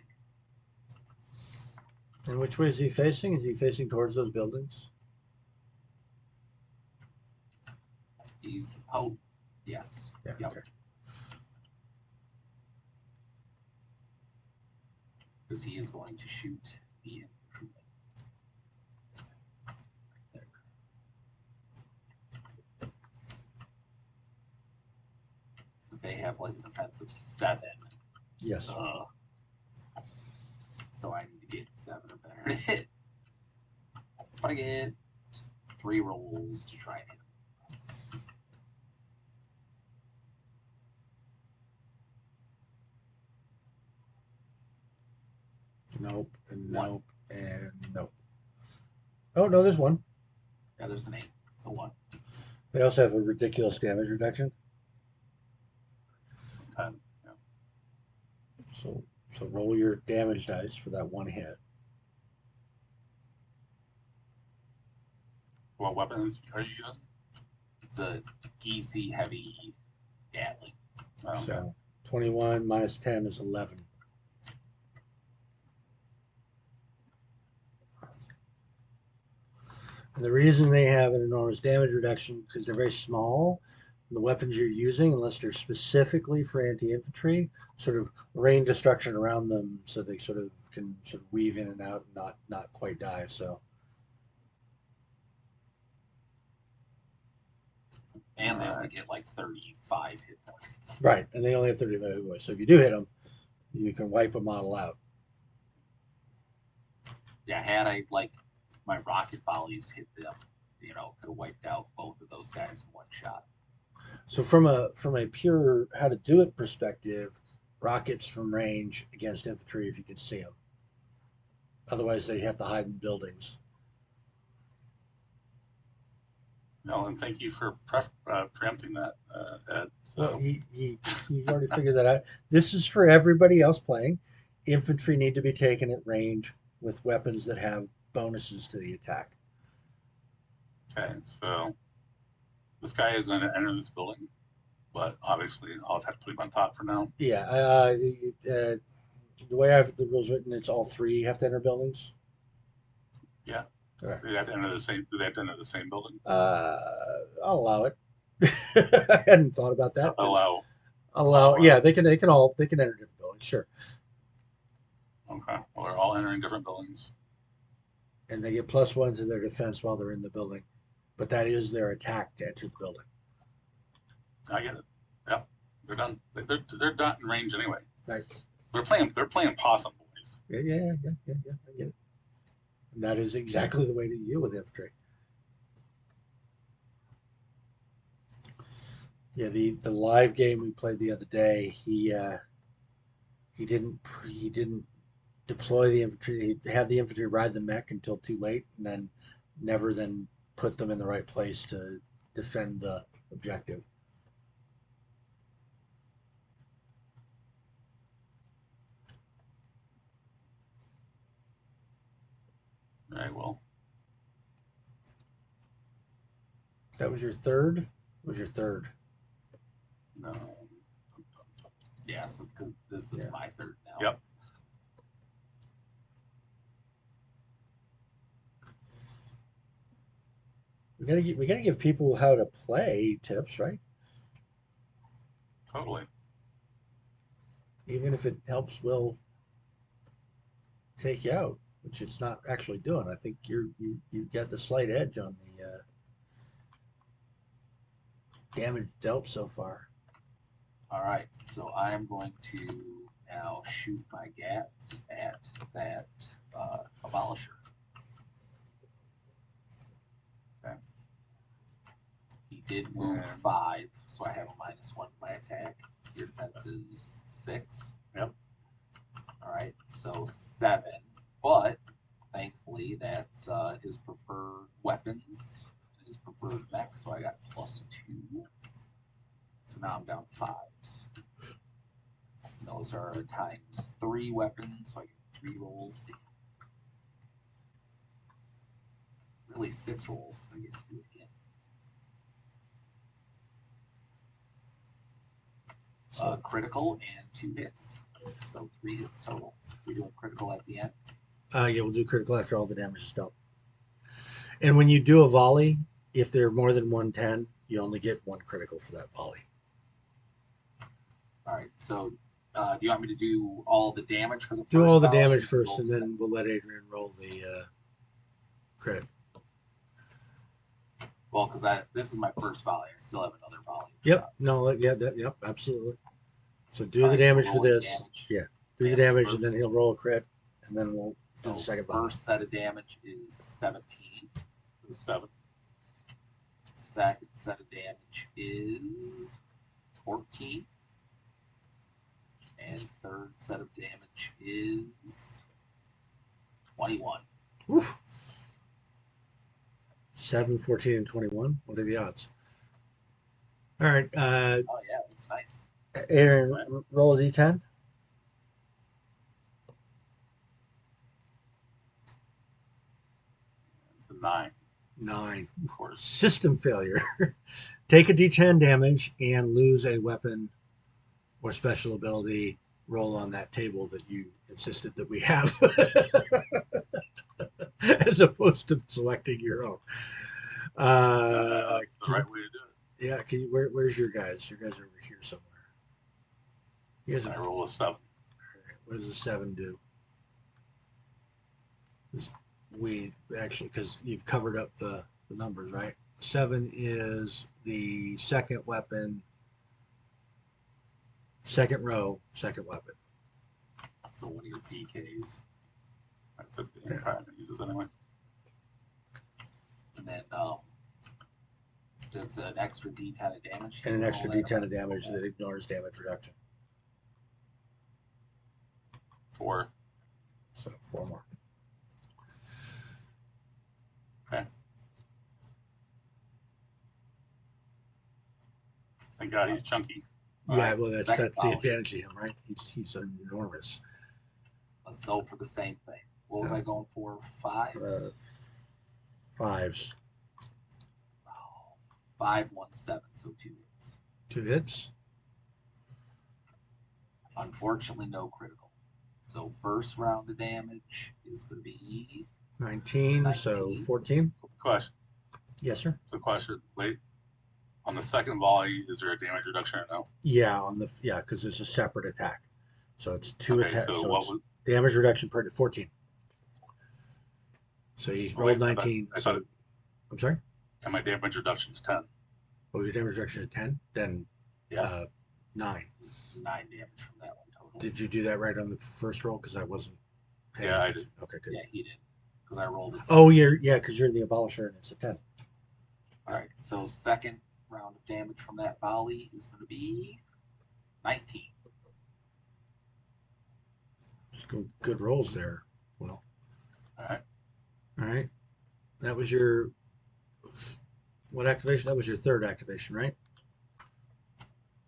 And which way is he facing? Is he facing towards those buildings? He's, oh, yes. Yeah, Yep. okay. Because he is going to shoot the infantryman. Right there. They have like a defense of 7. Yes. So I need to get 7 or better to hit. But I get 3 rolls to try and hit him. Nope, and One. nope, and nope. Oh, no, there's one. Yeah, there's an 8. So 1. They also have a ridiculous damage reduction. 10. Yeah. So roll your damage dice for that one hit. What weapons are you using? It's a easy, heavy Gatling. Okay. So 21 minus 10 is 11. And the reason they have an enormous damage reduction because they're very small. The weapons you're using, unless they're specifically for anti-infantry, sort of rain destruction around them, so they sort of can sort of weave in and out and not quite die. So And they only get like 35 hit points. right, and they only have 35 hit points. So if you do hit them, you can wipe a model out. Yeah, had I like my rocket volleys hit them, you know, could have wiped out both of those guys in one shot. So from a pure how to do it perspective, rockets from range against infantry if you can see them. Otherwise, they have to hide in buildings. No, and thank you for preempting that, Ed. So, Well, he's already figured that out. This is for everybody else playing. Infantry need to be taken at range with weapons that have bonuses to the attack. okay, so this guy is going to enter this building, but obviously I'll have to put him on top for now. Yeah, the way I have the rules written, it's all 3 have to enter buildings. Yeah. Okay. Do they have to enter the same? Do they have to enter the same building? I'll allow it. I hadn't thought about that. Allow. Allow. Yeah, they can enter different buildings, sure. Okay. Well, they're all entering different buildings. And they get +1 to their defense while they're in the building, but that is their attack to enter the building. I get it. Yep. They're done. They're not in range anyway. Right. They're playing possum boys. Yeah. I get it. And that is exactly the way to deal with infantry. Yeah, the live game we played the other day, he didn't deploy the infantry. He had the infantry ride the mech until too late, and then never then put them in the right place to defend the objective. Very well. That was your third? What was your third? No. Yeah, so this is Yeah. my third now. Yep. We gotta give people how to play tips, right? Totally. Even if it helps Will take you out, which it's not actually doing. I think you've got the slight edge on the damage dealt so far. All right, so I am going to now shoot my gats at that abolisher. Okay. He did move Yeah. 5, so I have a -1 to my attack. Your defense is 6. Yep. All right, so 7, but thankfully that's his preferred weapons, his preferred mech, so I got +2. So now I'm down 5s. And those are ×3 weapons, so I get 3 rolls. Really 6 rolls because I get to do it again. Critical and 2 hits, so 3 hits total. We're doing critical at the end. Yeah, we'll do critical after all the damage is dealt. And when you do a volley, if they're more than 110, you only get 1 critical for that volley. All right, so do you want me to do all the damage for the first Do all the volley, damage or first, roll and the then we'll let Adrian roll the crit. Well, because this is my first volley. I still have another volley. Yep. shots. No. Yeah. Yep. Absolutely. So do All the right, so damage for rolling this. damage. Yeah. Do the Damage damage, and then first. he'll roll a crit, and then we'll do So the second volley. first set of damage is 17. 7. Second set of damage is 14. And third set of damage is 21. Oof. 7, 14, and 21. What are the odds? All right. Oh yeah, that's nice. Aaron, roll a d10. It's a 9. 9. Of course. System failure. Take a d10 damage and lose a weapon or special ability roll on that table that you insisted that we have, as opposed to selecting your own. The right way to do Yeah, can you? Where's your guys? Your guys are over here somewhere. You guys it. I have, roll a 7. what does a 7 do? We actually, because you've covered up the numbers, right? 7 is the second weapon, second row, second weapon. So one of your DKs. I took the impact and uses anyway. And then there's an extra D10 of damage. And an Roll extra that. d10 of damage that ignores damage reduction. 4. So 4 more. Okay. Thank God he's chunky. All Yeah, right, well, that's second the volley. advantage of him, right? He's enormous. Let's go for the same thing. What was I going for? 5s? 5s. Oh, 5, 1, 7, so 2 hits. 2 hits. Unfortunately, no critical. So first round of damage is going to be 19, so 19. 14. Question. Yes, sir. So question. Wait. On the second volley, is there a damage reduction or no? Yeah, because it's a separate attack. So it's 2 Okay, attacks. so So what it's was? damage reduction per 14. So he's Oh, rolled wait, 19. I So thought I'm sorry. and my damage reduction is 10. Oh, your damage reduction is 10. Then Yeah. 9. 9 damage from that one total. Did you do that right on the first roll? Because I wasn't paying Yeah, I attention. Okay, good. Yeah, he did. Because I rolled a 7. Oh, because you're in the abolisher and it's a 10. All right, so second round of damage from that volley is going to be 19. Just good rolls there. Well, All right. all right. That was your what activation? That was your third activation, right?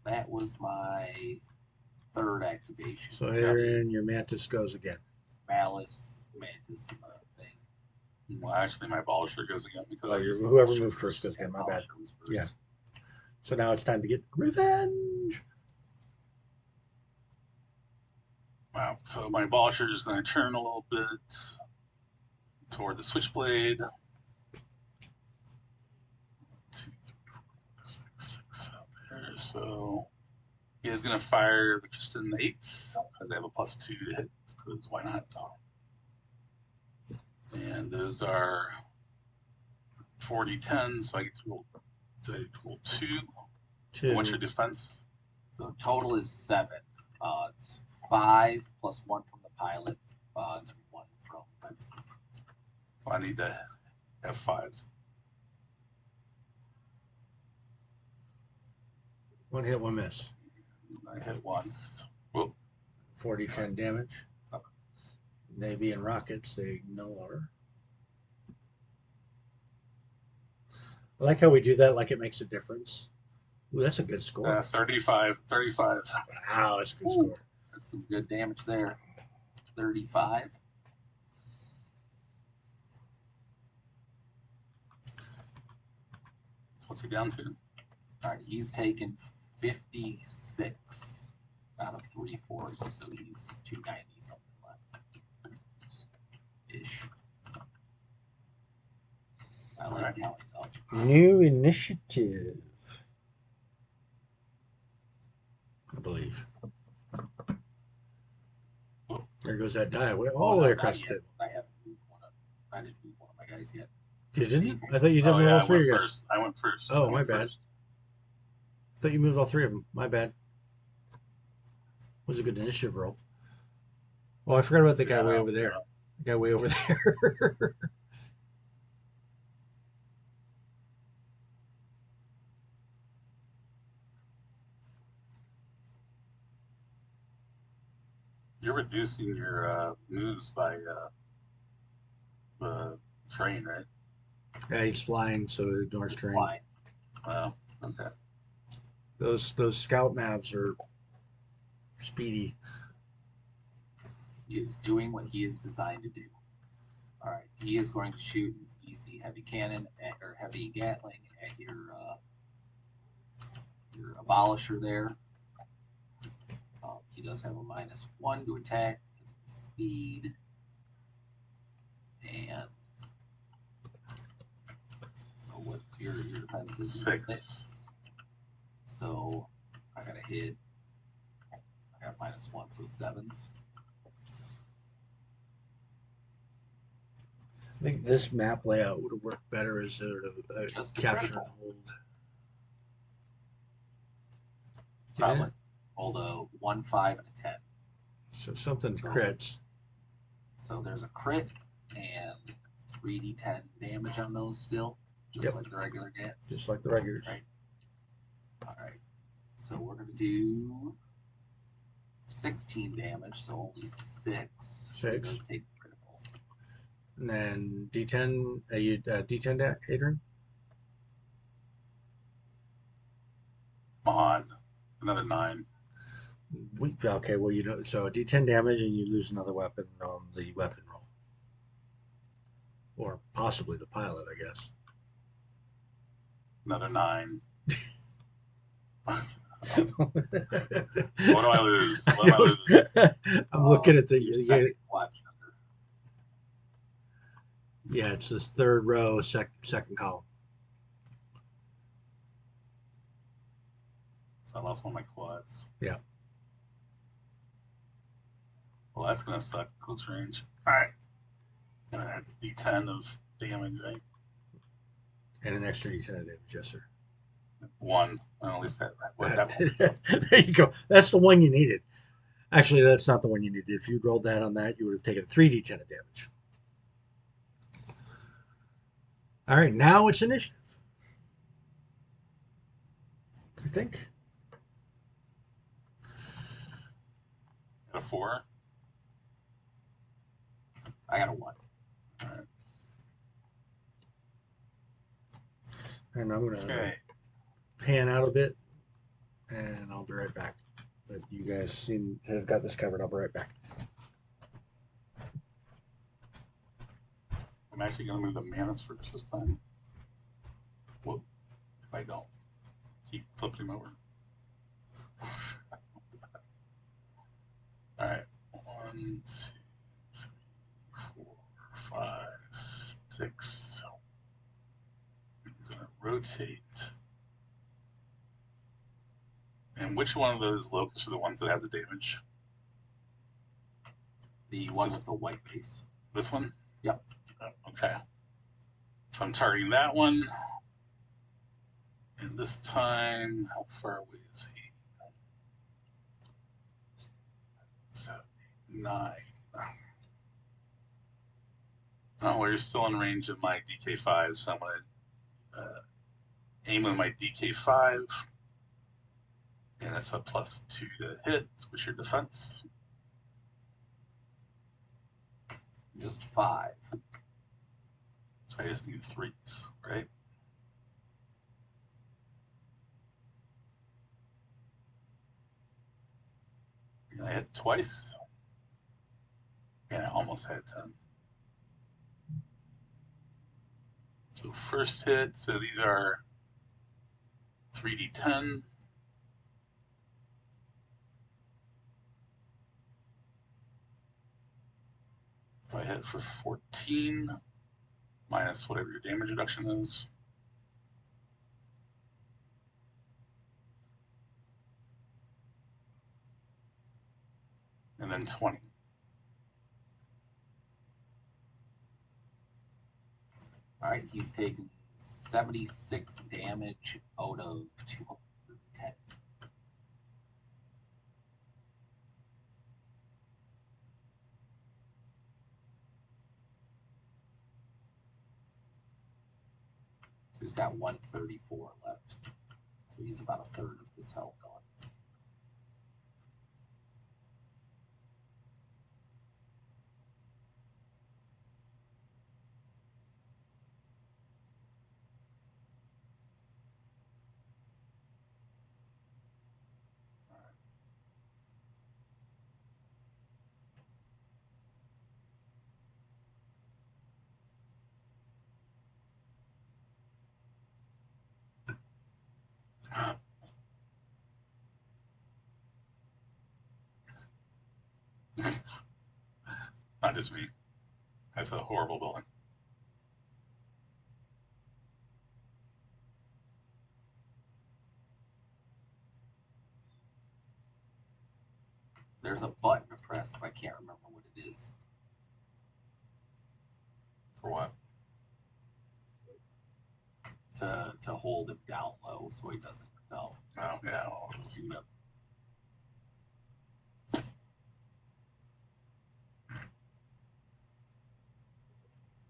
That was my third activation. So Aaron, your mantis goes again. Malice, Mantis thing. Well, actually, my abolisher goes again because Oh, I used the whoever abolisher moved first goes again. My bad. Abolisher was first. Yeah. So now it's time to get revenge. Wow. So my abolisher is going to turn a little bit toward the switchblade. 2, 3, 4, 5, 6, 6 out there. So he is going to fire the Kristen 8s because they have a +2 to hit. Because why not? And those are 40-10, so I get to roll 2. And what's your defense? So total is 7. It's 5 plus 1 from the pilot, and then 1 from. So I need to have 5s. One hit, one miss. I hit once. Whoop. 40-10 damage. They being rockets, they ignore. I like how we do that, like it makes a difference. Ooh, that's a good score. 35. Wow, that's a good Ooh. score. That's some good damage there. 35. What's he down to? All right, he's taken 56 out of 340, so he's 290 something left. Ish. I like Alright. counting up. New initiative, I believe. There goes that die all the way across the table. I haven't moved one up. I didn't move one of my guys yet. You didn't? I thought you did Oh, move yeah, all I three went of yours. first. I went first. Oh, I my went bad. first. I thought you moved all three of them. My bad. Was a good initiative roll. Oh, I forgot about the guy way over there. The guy way over there. You're reducing your moves by the train, right? Yeah, he's flying, so it ignores terrain. Fine. Oh, okay. Those scout mavs are speedy. He is doing what he is designed to do. All right, he is going to shoot his EC heavy cannon or heavy Gatling at your abolisher there. He does have a -1 to attack because of his speed, and so what your defense is 6. So I got a hit. I got -1, so 7s. I think this map layout would have worked better as a Just a capture and critical. hold. Probably. Rolled a 1, 5, and a 10. So something So- crits. So there's a crit and 3d10 damage on those still, just Yep. like the regular gets. Just like the regulars. Right. All right. So we're gonna do 16 damage, so only 6. But it does take critical. And then D10, D10 Adrian? Come on. Another 9. Okay, well, you know, so D10 damage and you lose another weapon on the weapon roll. Or possibly the pilot, I guess. Another 9. What What do I lose? What am I losing? I'm looking at Your second watch under. yeah, it's this third row, second column. So I lost one of my quads. Yeah. Well, that's going to suck. Close range. All right. Gonna add D10 of damage, right? And an extra D10 of damage, yes, sir. 1. Well, at least that worked out. There you go. That's the one you needed. Actually, that's not the one you needed. If you'd rolled that on that, you would have taken 3d10 of damage. All right, now it's initiative. I think. A 4. I got a 1. All right. And I'm going to Okay. pan out a bit, and I'll be right back. But you guys seem to have got this covered. I'll be right back. I'm actually going to move the Manus first this time. Whoop. If I don't. Keep flipping him over. Alright. 1, 2, 3, 4, 5, 6. He's going to rotate. And which one of those locusts are the ones that have the damage? The one with the white base. This one? Yep. Okay. So I'm targeting that one. And this time, how far away is he? 7, 9. Oh, well, you're still in range of my DK5, so I'm going to aim with my DK5. And that's a +2 to hit. What's your defense? Just 5. So I just need 3s, right? And I hit twice. And I almost had 10. So first hit, so these are 3d10. If I hit for 14, minus whatever your damage reduction is. And then 20. Alright, he's taken 76 damage out of 210. He's got 134 left. So he's about a third of his health gone. Not just me. That's a horrible building. There's a button to press, but I can't remember what it is. For what? To hold him down low so he doesn't go. Oh, yeah. Shoot up.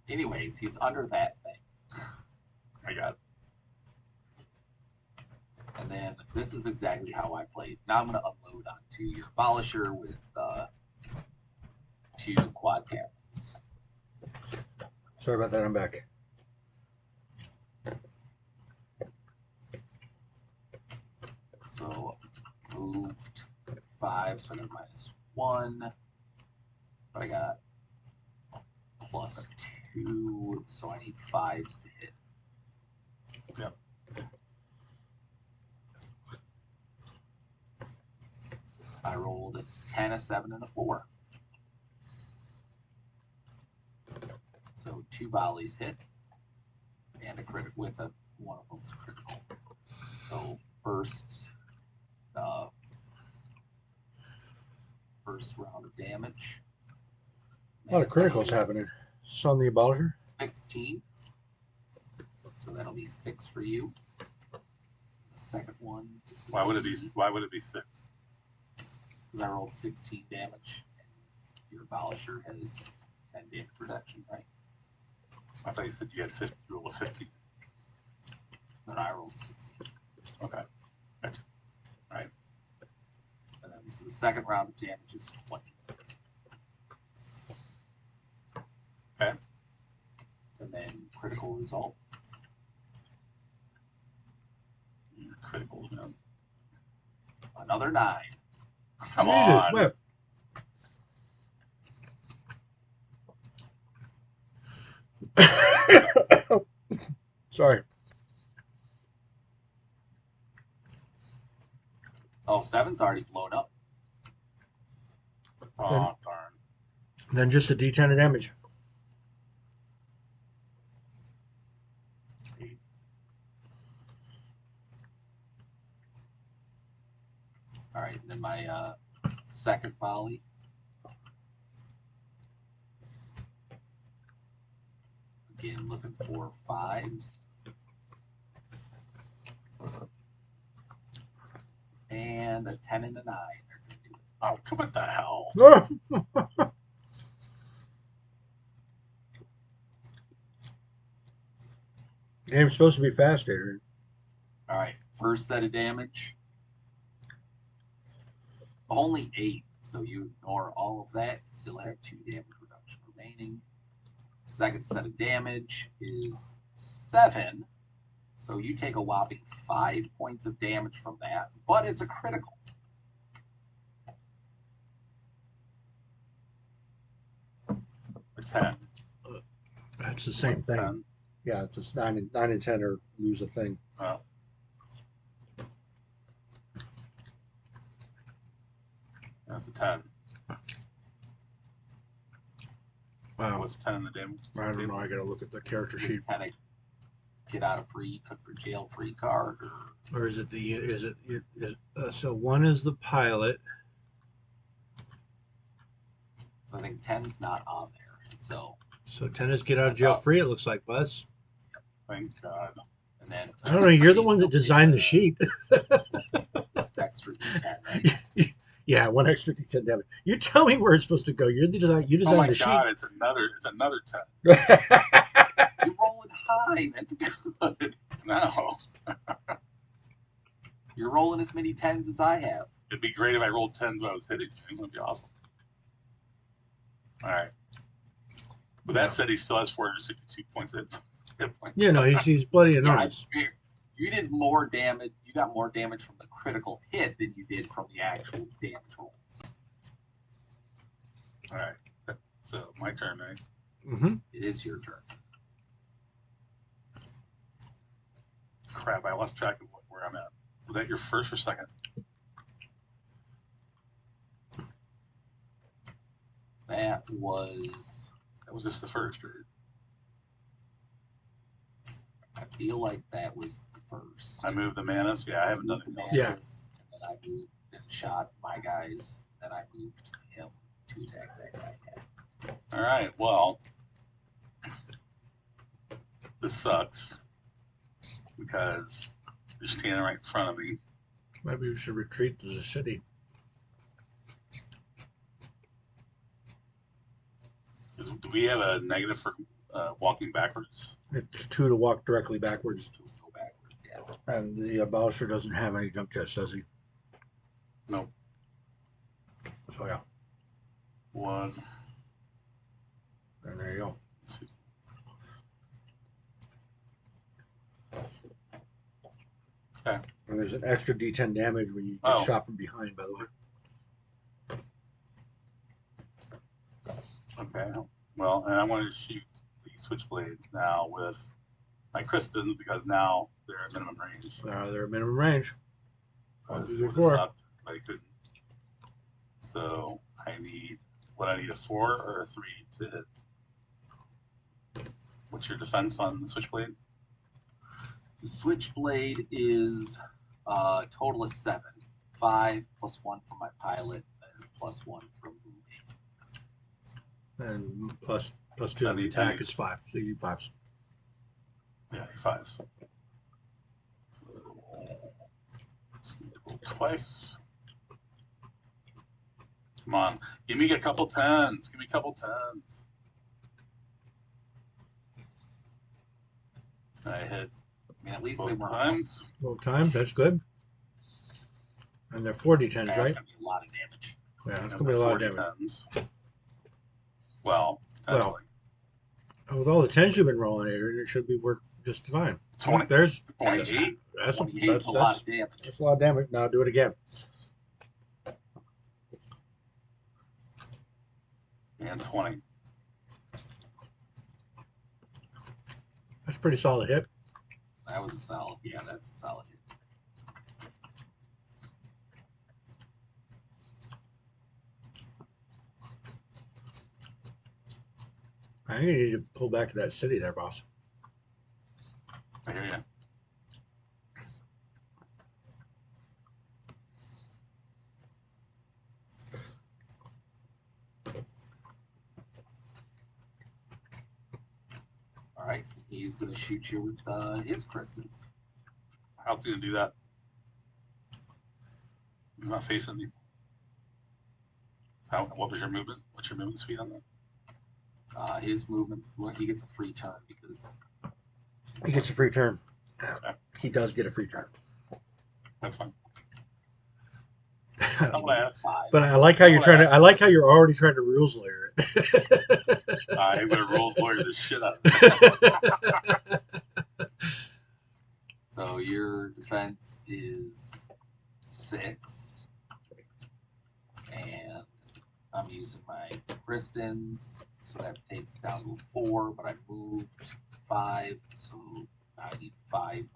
Anyways, he's under that thing. I got it. And then this is exactly how I played. Now I'm going to upload onto your Abolisher with 2 quad captains. Sorry about that. I'm back. So moved 5, so I got -1. But I got +2, so I need 5s to hit. Yep. I rolled a 10, a 7, and a 4. So 2 volleys hit, and a crit with a one of them's critical. So first round of damage. A lot of criticals happening. It's on the Abolisher. 16. So that'll be 6 for you. The second one is Why would it be 6? because I rolled 16 damage, and your Abolisher has 10 damage reduction, right? I thought you said you had 50, roll of 50. Then I rolled 16. Okay. Gotcha. All right. And then so the second round of damage is 20. Okay. And then critical result. Critical, man. Another 9. Come Jesus, on. whip. Sorry. Oh, seven's already blown up. Oh, darn. Then just a D10 of damage. 8. All right, then my second volley. Again, looking for 5s. And a 10 and a 9. Oh, come what the hell? Game's supposed to be fast, Adrian. All right, first set of damage. Only 8, so you ignore all of that. Still have 2 damage reduction remaining. Second set of damage is 7, so you take a whopping 5 points of damage from that, but it's a critical. A 10. That's the same thing. 10. Yeah, it's just 9 and 10 or lose a thing. Oh. That's a 10. Wow. What's 10 in the damage? I don't know. I got to look at the character sheet. Kind of get out of free, cook for jail free card, Or is it the? Is it? So one is the pilot. so I think 10's not on there. So 10 is get out of jail free. It looks like Buzz. Thank God. and then I don't know. You're the one that designed the sheet. extra D10, right? Yeah, one extra D10 damage. You tell me where it's supposed to go. You're the design. You Oh designed my the God! sheet. It's another 10. You're rolling high. That's good. No. You're rolling as many 10s as I have. It'd be great if I rolled 10s when I was hitting you. It would be awesome. All right. With that said, he still has 462 points of hit points. Yeah, no, he's bloody Yeah, enormous. you did more damage. You got more damage from the critical hit than you did from the actual damage rolls. All right. So my turn, right? Mm-hmm. It is your turn. Crap! I lost track of where I'm at. Was that your first or second? That was. That was just the first, right? I feel like that was the first. I moved the manas. Yeah, I haven't done moved the anything else. manas, and then I moved and shot my guys. Then I moved him to attack that guy. All right. Well, this sucks because you're standing right in front of me. Maybe you should retreat to the city. Do we have a negative for walking backwards? It's 2 to walk directly backwards. Just go backwards. Yeah. And the abolisher doesn't have any jump jets, does he? Nope. So yeah. 1, And there you go. 2. Okay. And there's an extra D10 damage when you get shot from behind, by the way. Okay. Well, and I want to shoot the switchblade now with my Kristins because now they're at minimum range. They're at minimum range. Because 1, it 2, 3, would've 4. sucked if I couldn't. So I need a 4 or a 3 to hit. What's your defense on the switchblade? The switchblade is total of 7. 5 plus 1 for my pilot, and plus 1 from moving. And plus 2 on the attack is 5. So you 5s. Yeah, 5s. So, roll twice. Come on, give me a couple 10s. Give me a couple 10s. I hit I mean, at least they both weren't. times. Both times, that's good. And they're 4 D10s, That's right? gonna be a lot of damage. Yeah, it's And going to be a lot of 40 damage. 10s. Well, potentially. With all the 10s you've been rolling, Adrian, it should be worked just fine. 20, There's 28. that's a 28 is a lot of damage. that's a lot of damage. Now do it again. And 20. That's a pretty solid hit. That was a solid. Yeah, that's a solid hit. I think you need to pull back to that city there, boss. I hear you. All right, he's gonna shoot you with his crystals. How's he gonna do that? He's not facing me. What was your movement? What's your movement speed on that? His movements. Well, he gets a free turn because He gets a free turn. Okay. He does get a free turn. That's fine. he I'm gonna gets ask. 5. But I like how you're Well, trying to. that's- I like how you're already trying to rules lawyer it. I'm gonna rules lawyer the shit out of it. So your defense is 6, and I'm using my Kristins, so that takes it down to 4. But I moved 5, so I need 5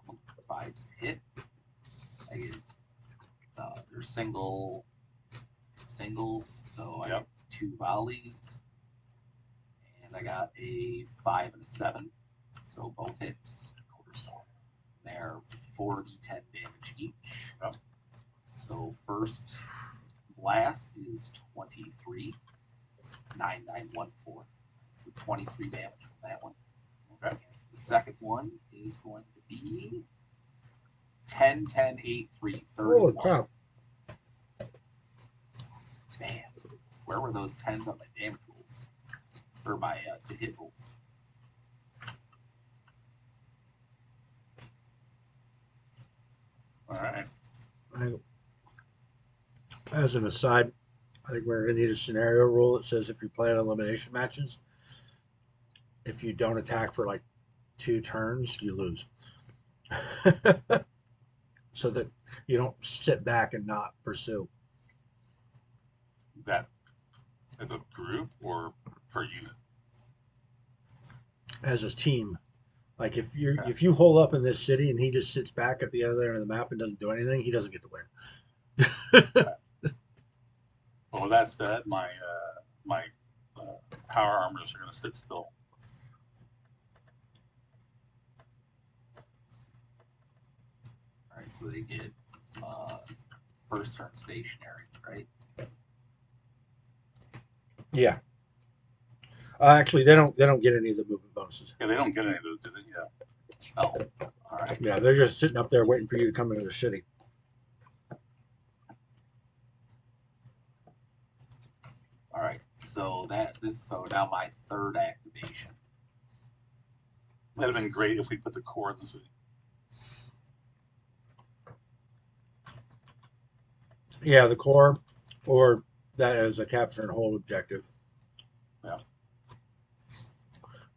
to hit. I get they're singles, so I got 2 volleys, and I got a 5 and a 7, so both hits. They're 4d10 damage each. Yep. So first blast is 23, 9914. So 23 damage from that one. Okay. The second one is going to be 10, 10, 8, 3, 31. Holy crap! Man, where were those 10s on my damage rolls? Or my to hit rolls? All right. As an aside, I think we're going to need a scenario rule that says if you're playing elimination matches, if you don't attack for like 2 turns, you lose. So that you don't sit back and not pursue. That as a group or per unit? As a team. Like if you Okay. if you hole up in this city and he just sits back at the other end of the map and doesn't do anything, he doesn't get to win. Well, with that said, my power armors are gonna sit still. All right, so they get first turn stationary, right? Yeah. Actually, they don't get any of the movement bonuses. Yeah, they don't get any of those, do they? Yeah. Oh, all right. Yeah, they're just sitting up there waiting for you to come into the city. All right. So so now my third activation. That'd have been great if we put the core in the city. Yeah, the core, or that as a capture and hold objective. Yeah.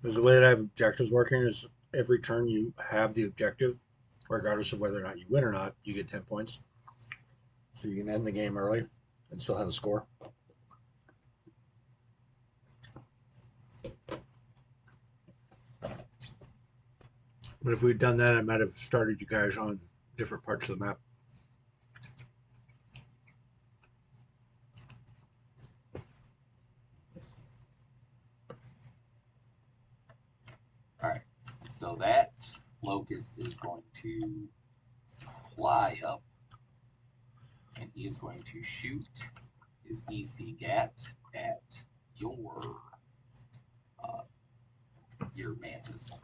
Because the way that I have objectives working is every turn you have the objective, regardless of whether or not you win or not, you get 10 points. So you can end the game early and still have a score. But if we'd done that, I might have started you guys on different parts of the map. All right. So that locust is going to fly up, and he is going to shoot his EC GAT at your mantis.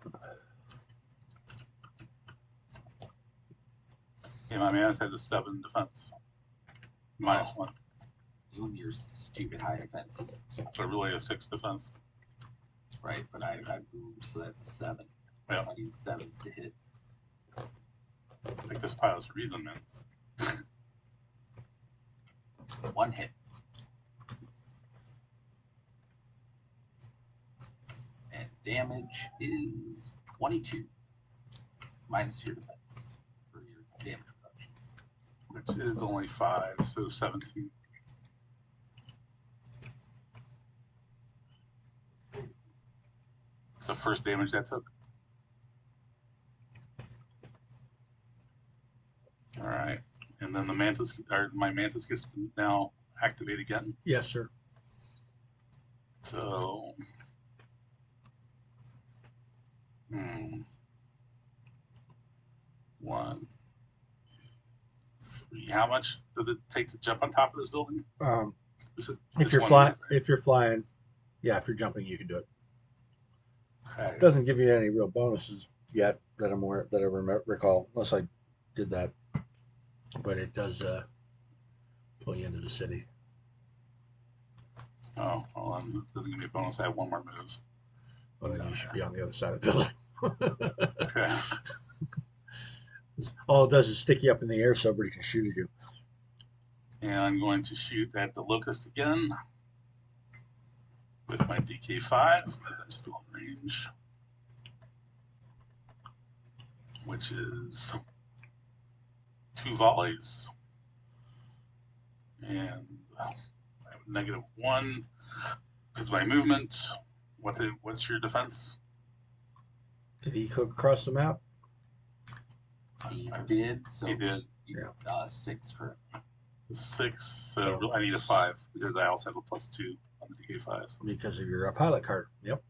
Yeah, my mantis has a 7 defense. -1. You and your stupid high defenses, So really a 6 defense. right? But I moved, so that's a 7. Yeah. I need 7s to hit. Like this pilot's reason, man. 1 hit. And damage is 22 minus your defense for your damage reduction. Which is only 5, so 17. It's the first damage that took. right. And then the mantis, or my mantis gets to now activate again. Yes, sir. So, one, three. How much does it take to jump on top of this building? Is it If just you're one flying, move, right? if you're flying, yeah, if you're jumping, you can do it. Okay. Doesn't give you any real bonuses yet that I'm aware that I recall, unless I did that. But it does pull you into the city. Oh, well, then it doesn't give me a bonus. I have one more move. Well, then you should be on the other side of the building. Okay. All it does is stick you up in the air so everybody can shoot at you. And I'm going to shoot at the locust again with my DK5 because I'm still in range, which is 2 volleys. And I have -1 because my movement. What's your defense? Did he cook across the map? He did. So He did. Yeah. 6 for 6, so So- I need a 5 because I also have a +2 on the DK5. Because of your pilot card. Yep.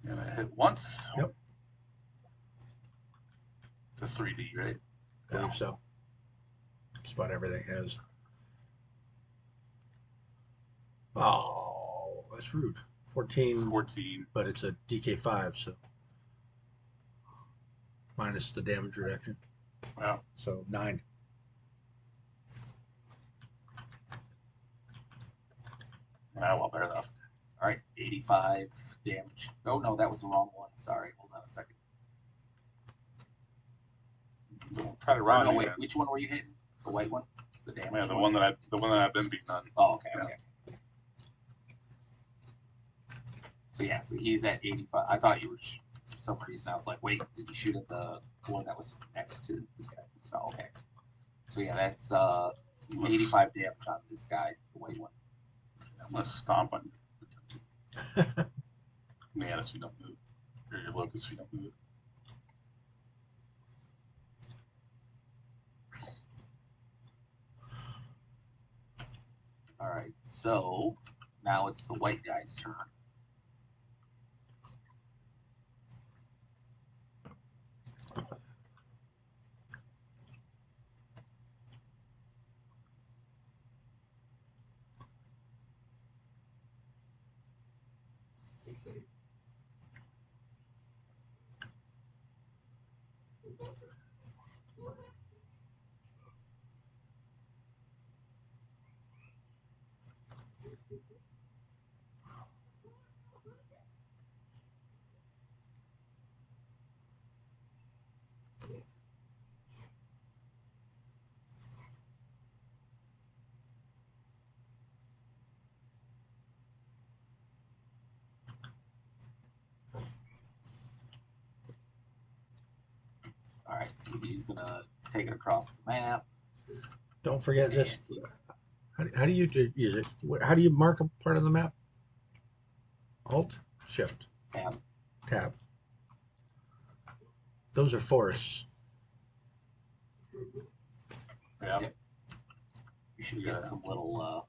And I hit once. Yep. It's a 3D, right? I believe so. Just about everything has. Oh, that's rude. 14, 14. but it's a DK5, so minus the damage reduction. Wow. So 9. Ah, well, better enough. All right, 85 damage. Oh no, that was the wrong one. Sorry, hold on a second. Don't try to Oh, run no, it wait, again. which one were you hitting? The white one? The damage Yeah, the one that I've been beaten on. Oh, okay, Yeah. okay. So yeah, so he's at 85. I thought you were for some reason. I was like, wait, did you shoot at the one that was next to this guy? Oh, okay. So yeah, that's 85 damage on this guy, the white one. I'm gonna stomp on you. Man, if you don't move, or your locust if you don't move. All right, so now it's the white guy's turn. All right, so he's gonna take it across the map. Don't forget and this. he's- How do you use it? How do you mark a part of the map? Alt, Shift, Tab. Tab. Those are forests. Yeah. Yep. You should Yeah. get some little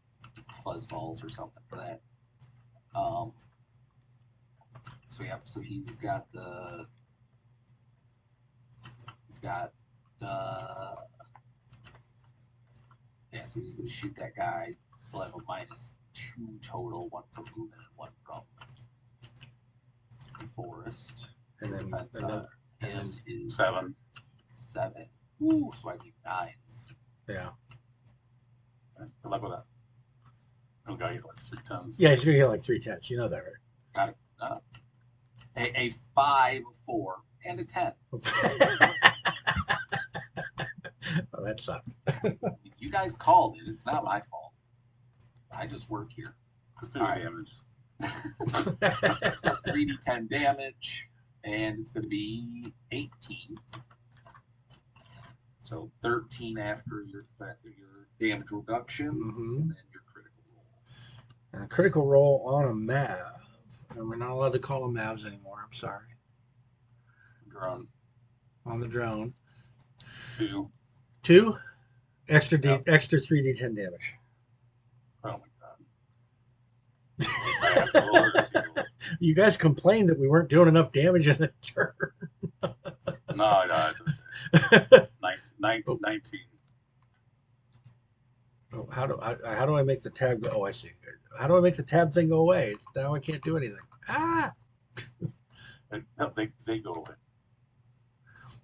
fuzz balls or something for that. So yeah, so he's got yeah, so he's gonna shoot that guy. He'll have a -2 total, 1 from movement and 1 from forest. And then Defense another. him and is 7. 7. Ooh, so I need 9s. Yeah. Good luck with that. Oh, got you like 3 tons. Yeah, he's gonna get like 3 10s. You know that, Got it. A 5, a 4, and a 10. right? Well, that sucked. You guys called it. It's not my fault. I just work here. Just do All the right. damage. So 3d10 damage, and it's going to be 18. So 13 after your damage reduction, Mm-hmm. and then your critical roll. And a critical roll on a Mav. And we're not allowed to call them Mavs anymore. I'm sorry. Drone. on the drone. 2. 2 extra Yep. extra 3d10 damage. Oh my god. I have to roll or does he roll? You guys complained that we weren't doing enough damage in the turn. No, it's okay. 19. Oh, how do I make the tab go? Oh, I see. How do I make the tab thing go away? Now I can't do anything. Ah. No, they go away.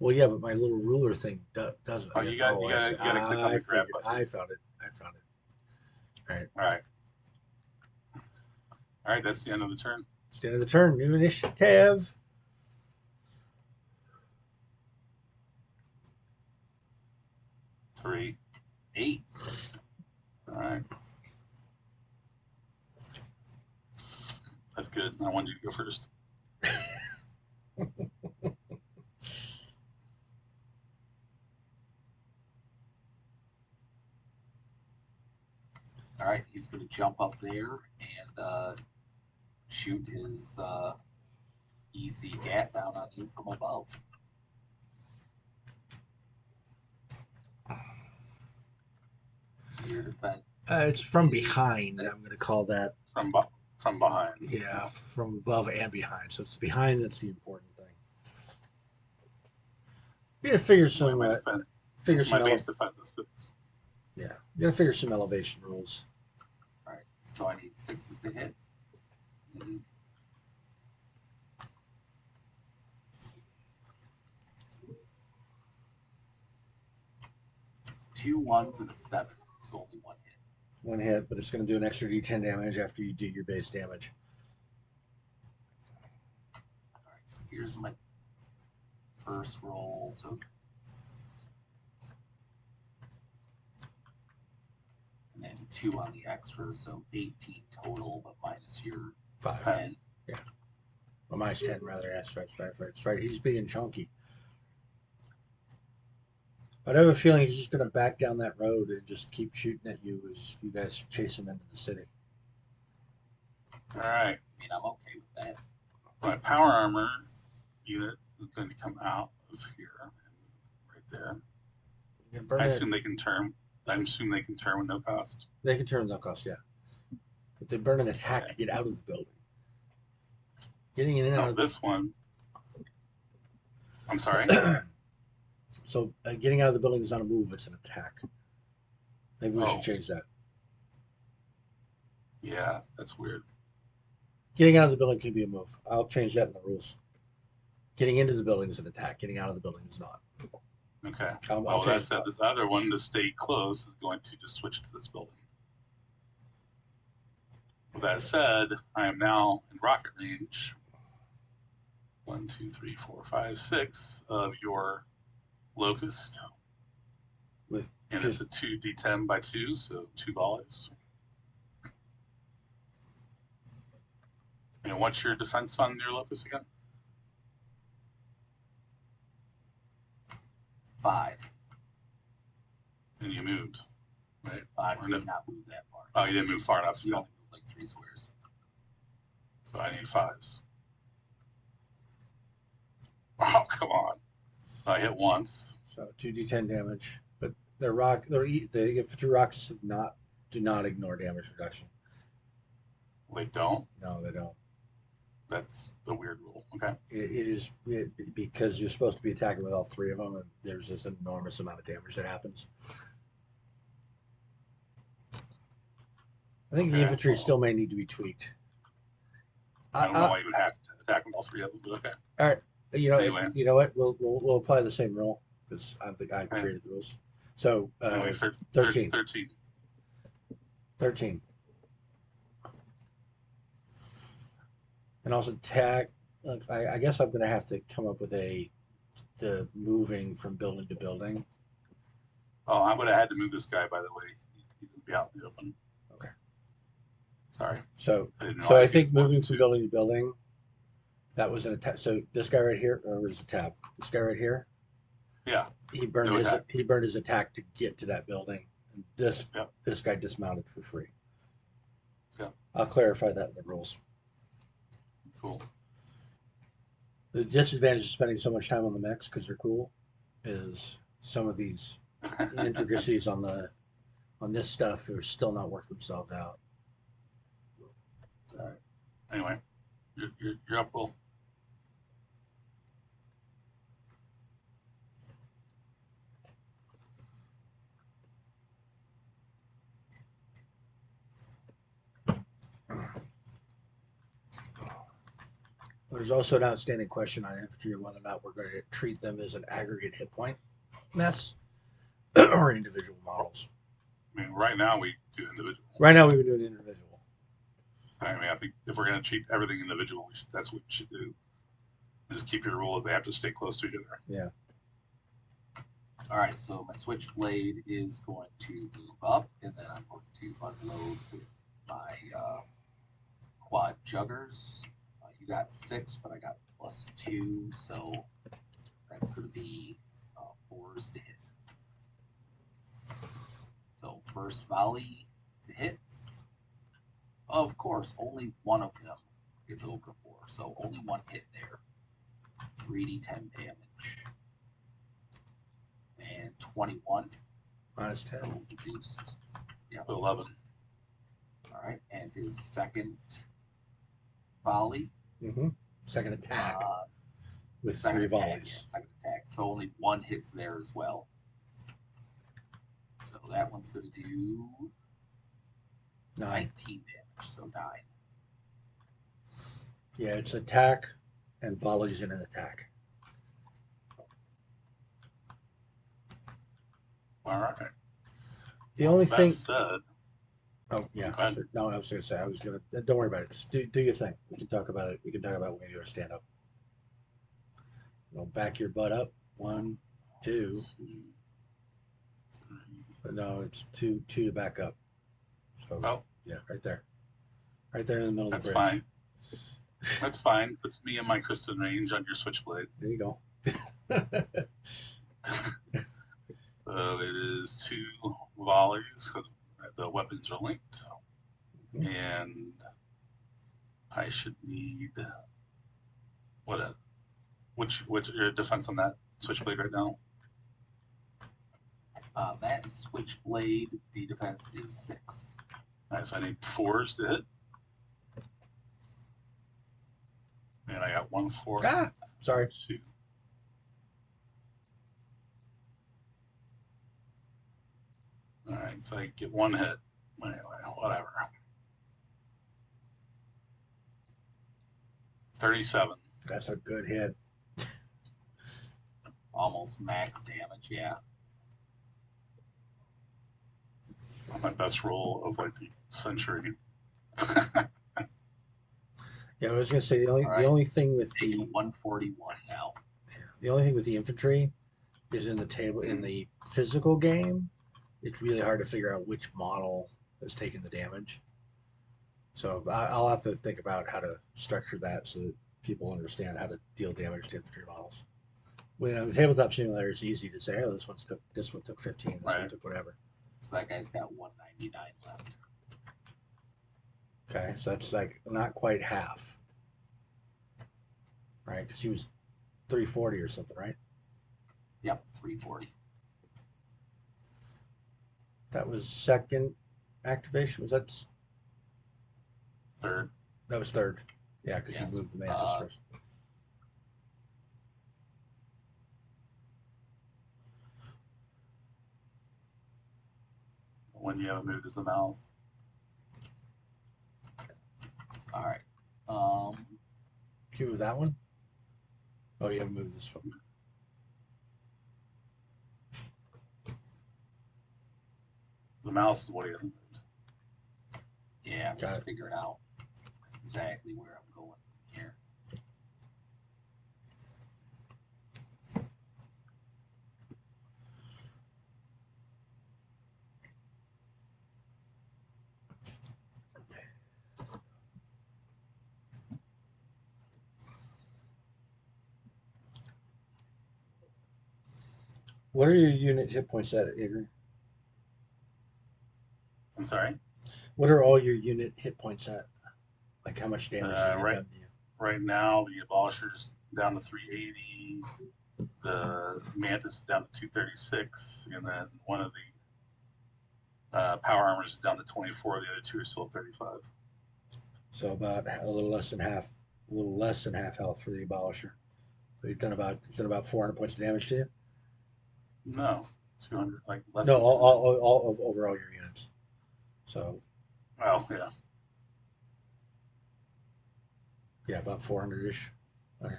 Well, yeah, but my little ruler thing doesn't. Oh, I guess. you got Oh, you I got see. you got to click on I the grab figured. button. I found it. I found it. All right. All right. That's the end of the turn. It's the end of the turn. New initiative. 3, 8. All right. That's good. I wanted you to go first. All right, he's going to jump up there and shoot his easy gat down on you from above. So your defense. It's from is behind. 6. I'm going to call that. From behind. Yeah, from above and behind. So it's behind that's the important thing. You got to figure some. My defense. Figure My some. base defense is 6. Yeah, you got to figure some elevation rules. All right, so I need 6s to hit. Mm-hmm. 2 1s and a 7, so only 1 hit. One hit, but it's going to do an extra d10 damage after you do your base damage. All right, so here's my first roll. So and then 2 on the extra, so 18 total, but minus your 5. 10. Yeah. Well, mine's 10 rather. That's right. He's big and chunky. I have a feeling he's just going to back down that road and just keep shooting at you as you guys chase him into the city. All right. I mean, I'm okay with that. My power armor unit is going to come out of here, right there. You can burn I it. assume they can turn. I assume they can turn with no cost. They can turn no cost, yeah. But they burn an attack to get out of the building. Getting in and out No, of this one. I'm sorry. So getting out of the building is not a move; it's an attack. Maybe we should change that. Yeah, that's weird. Getting out of the building can be a move. I'll change that in the rules. Getting into the building is an attack. Getting out of the building is not. Okay. I'll That change said, this other one, to stay close, is going to just switch to this building. With that said, I am now in rocket range. 1, 2, 3, 4, 5, 6 of your locust. And it's a 2d10 by 2, so 2 volleys. And what's your defense on your locust again? 5. And you moved, right? I did not move that far. Oh, you didn't move far enough. You No. only moved like 3 squares. So I need 5s. Oh, come on. I hit once. So 2d10 damage, but the infantry rockets do not ignore damage reduction. They don't? No, they don't. That's the weird rule. Okay. It is because you're supposed to be attacking with all 3 of them, and there's this enormous amount of damage that happens. I think the infantry still may need to be tweaked. I don't know why you would have to attack with all 3 of them, but okay. All right. Anyway. You know what? We'll apply the same rule because I'm the guy who created the rules. So 13. 13. And also attack. I guess I'm going to have to come up with the moving from building to building. Oh, I would have had to move this guy, by the way. He would be out in the open. Okay. Sorry. So I think moving from building to building, that was an attack. So this guy right here, or was a tab? This guy right here. Yeah. He burned his attack to get to that building. And this guy dismounted for free. Yeah. I'll clarify that in the rules. Cool. The disadvantage of spending so much time on the mechs because they're cool is some of these intricacies on this stuff are still not working themselves out. All right. Anyway, you're up, Will. There's also an outstanding question on infantry of whether or not we're going to treat them as an aggregate hit point mess or individual models. I mean, right now we do individual. Right now, we've been doing individual. I mean, I think if we're going to treat everything individual, that's what we should do. Just keep your rule that they have to stay close to each other. Yeah. All right, so my switchblade is going to move up, and then I'm going to unload with my quad juggers. You got 6, but I got +2, so that's going to be 4s to hit. So first volley to hits. Of course, only one of them gets over 4, so only one hit there. 3d10 damage. And 21. Minus 10. So reduced. Yeah. 11. All right, and his second volley. Mm-hmm. Second attack with Second 3 attack, volleys. yeah, second attack. So only one hits there as well. So that one's going to do 9. 19 damage. So 9. Yeah, it's attack and volleys in an attack. All right. The only that thing. said, Oh yeah. Go ahead. No, I was going to say I was going to. Don't worry about it. Just do your thing. We can talk about it. We can talk about when you do a stand up. Back your butt up. 1, 2. 2, 3. But no, it's two to back up. So Oh, yeah, right there. Right there in the middle of that's the bridge. fine. That's fine. Put me and my Kristen range on your switchblade. There you go. So it is 2 volleys because the weapons are linked. Mhm. And I should need which your defense on that switchblade right now? That switchblade, the defense is 6. All right, so I need 4s to hit. And I got 1 4. Ah, sorry. 2. All right, so I get 1 hit. Anyway, whatever. 37. That's a good hit. Almost max damage, yeah. My best roll of like the century. Yeah, I was gonna say the Alright. only thing with Taking the 141 now. the only thing with the infantry is in the table in the physical game. It's really hard to figure out which model is taking the damage. So I'll have to think about how to structure that so that people understand how to deal damage to infantry models. The tabletop simulator is easy to say, oh, this one took 15, this one Right. took whatever. So that guy's got 199 left. Okay, so that's like not quite half, right? Because he was 340 or something, right? Yep, 340. That was second activation. Was that? 3rd. That was third. Yeah, because Yes. you moved the mantis first. When you have moved is the mouse. All right. Can you move that one? Oh, you haven't moved this one. The mouse is what he hasn't moved. Yeah, I'm Got just it. figuring out exactly where I'm going here. What are your unit hit points at, Adrian? I'm sorry. What are all your unit hit points at? Like how much damage has it Right. done to you? Right now, the abolishers down to 380. The Mantis is down to 236, and then one of the power armors is down to 24. The other two are still 35. So about a little less than half health for the abolisher. So you've done about 400 points of damage to you. No, 200, like less No, than 200. all of over all your units. So Well, yeah. yeah, about 400-ish. Okay.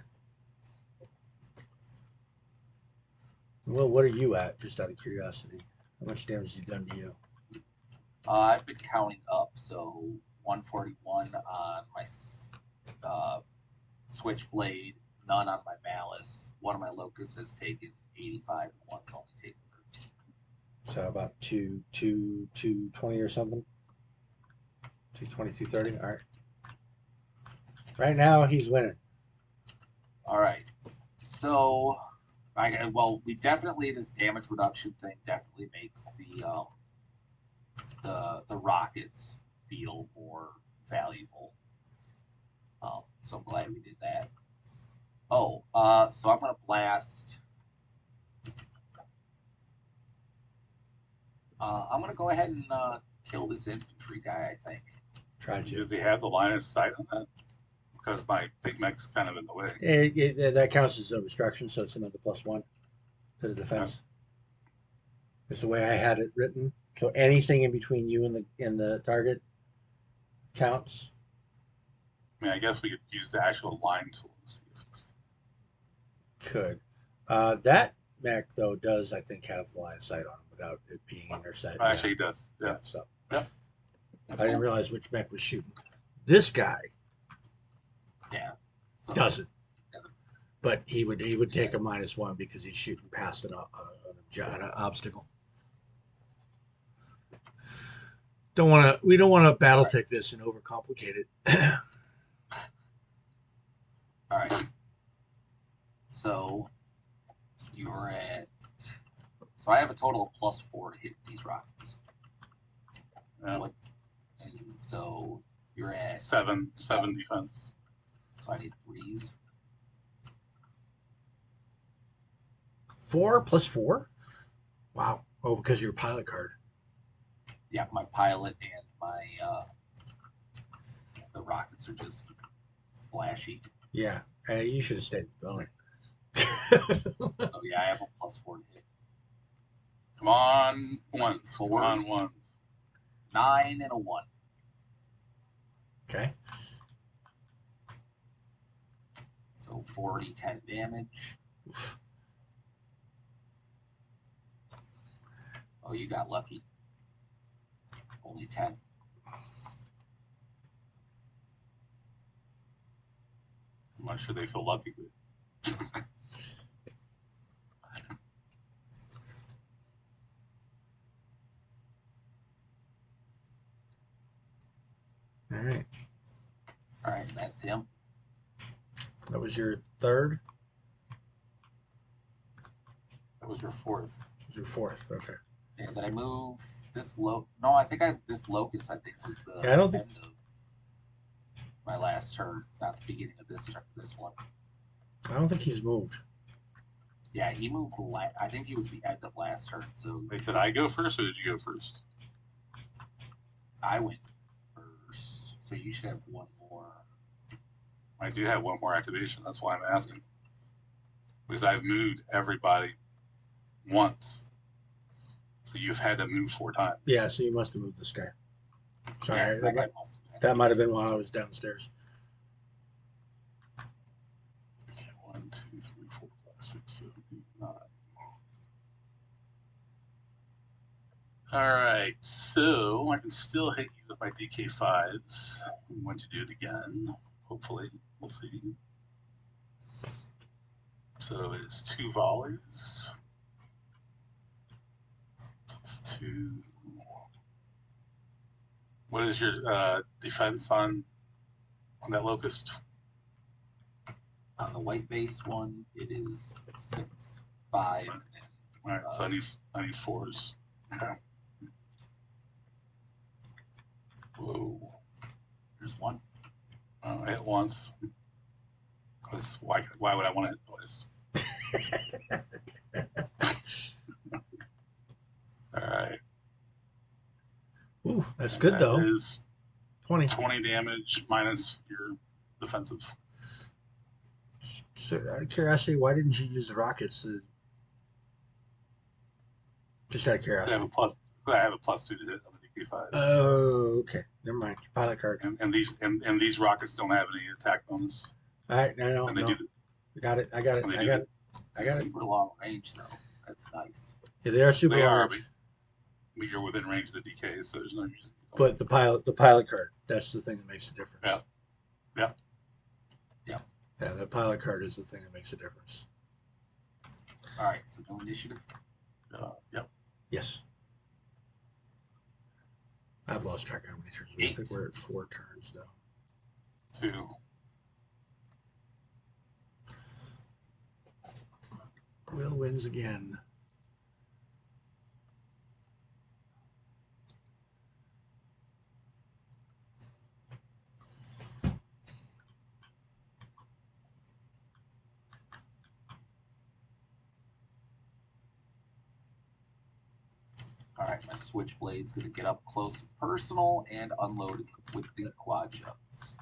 Well, what are you at? Just out of curiosity, how much damage has he done to you? I've been counting up, so 141 on my switchblade, none on my malice. One of my locusts has taken 85, and one's only taken 13. So about 220 or something. 220, 230. All right. Right now he's winning. All right. So, we definitely, this damage reduction thing definitely makes the rockets feel more valuable. So I'm glad we did that. Oh, so I'm gonna blast. I'm gonna go ahead and kill this infantry guy. I think. Try to. Does he have the line of sight on that? Because my big mech's kind of in the way. That counts as a obstruction, so it's another +1 to the defense. It's the way I had it written. So anything in between you and the target counts. I mean, I guess we could use the actual line tool to see if it's... Could. That mech though does I think have line of sight on him without it being in their sight. Actually, he does. Yeah. Yeah. So Yep. I didn't realize which mech was shooting. This guy Yeah. So, doesn't. But he would take a -1 because he's shooting past an obstacle. We don't want to battle tech this and overcomplicate it. All right. So you're at. So I have a total of +4 to hit these rockets. Yeah. And so you're at 7 defense. So I need 3s. 4 + 4. Wow. Oh, because of your pilot card. Yeah, my pilot and my the rockets are just splashy. Yeah. Hey, you should have stayed in the building. So yeah, I have a +4 to hit. Come on, one. Come on, Fours. 1. 9 and a 1. Okay. So 40, 10 damage. Oh, you got lucky. Only 10. I'm not sure they feel lucky. All right. All right, that's him. That was your third? That was your 4th. Your 4th. Okay. And did I move this No, I think this locust. I think was the Yeah, I don't think end of my last turn, not the beginning of this turn. This one. I don't think he's moved. Yeah, he moved. I think he was the end of last turn. So Wait, did I go first or did you go first? I went first. So you should have one more. I do have one more activation. That's why I'm asking. Because I've moved everybody once. So you've had to move 4 times. Yeah, so you must have moved this guy. Sorry, Yes, that might have been while I was downstairs. Okay, 1, 2, 3, 4, 5, 6, 7, 8, 9. All right, so I can still hit you with my DK5s. I'm going to do it again. Hopefully, we'll see. So it's 2 volleys. Plus 2. What is your defense on that locust? On the white-based one, it is 6, 5. All right, so I need 4s. Okay. Whoa. There's one. I hit once. Because why would I want to hit twice? All right. Ooh, that's And good that though. is 20. 20 damage minus your defensive. So, out of curiosity, why didn't you use the rockets? Just out of I have curiosity. a plus. I have a +2 to hit on the DK5s. Oh, okay. Never mind. Pilot card. And these rockets don't have any attack bonus. All right. No, And they no. do. Got it. I got it. And they I do. got it. I got it. Super long range though. That's nice. Yeah, they are super They long are. range. But you're within range of the DK, so there's no reason. But the pilot card, that's the thing that makes the difference. Yeah. Yeah. Yeah, the pilot card is the thing that makes a difference. All right, so no initiative. Yep. Yes. I've lost track of how many turns. I think we're at 4 turns now. 2. Will wins again. All right, my switchblade's going to get up close and personal and unload with the quad juts.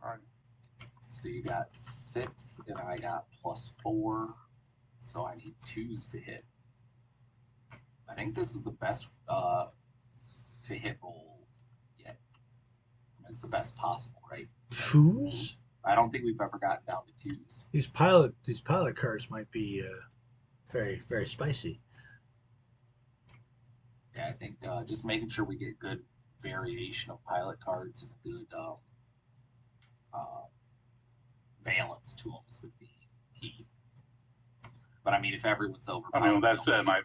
All right. So you got 6 and I got +4, so I need 2s to hit. I think this is the best to hit roll yet. I mean, it's the best possible, right? 2s? I don't think we've ever gotten down to 2s. These pilot cards might be very, very spicy. Yeah, I think just making sure we get good variation of pilot cards and a good balance to them is going to be key. But I mean, if everyone's over, I mean, with that said, my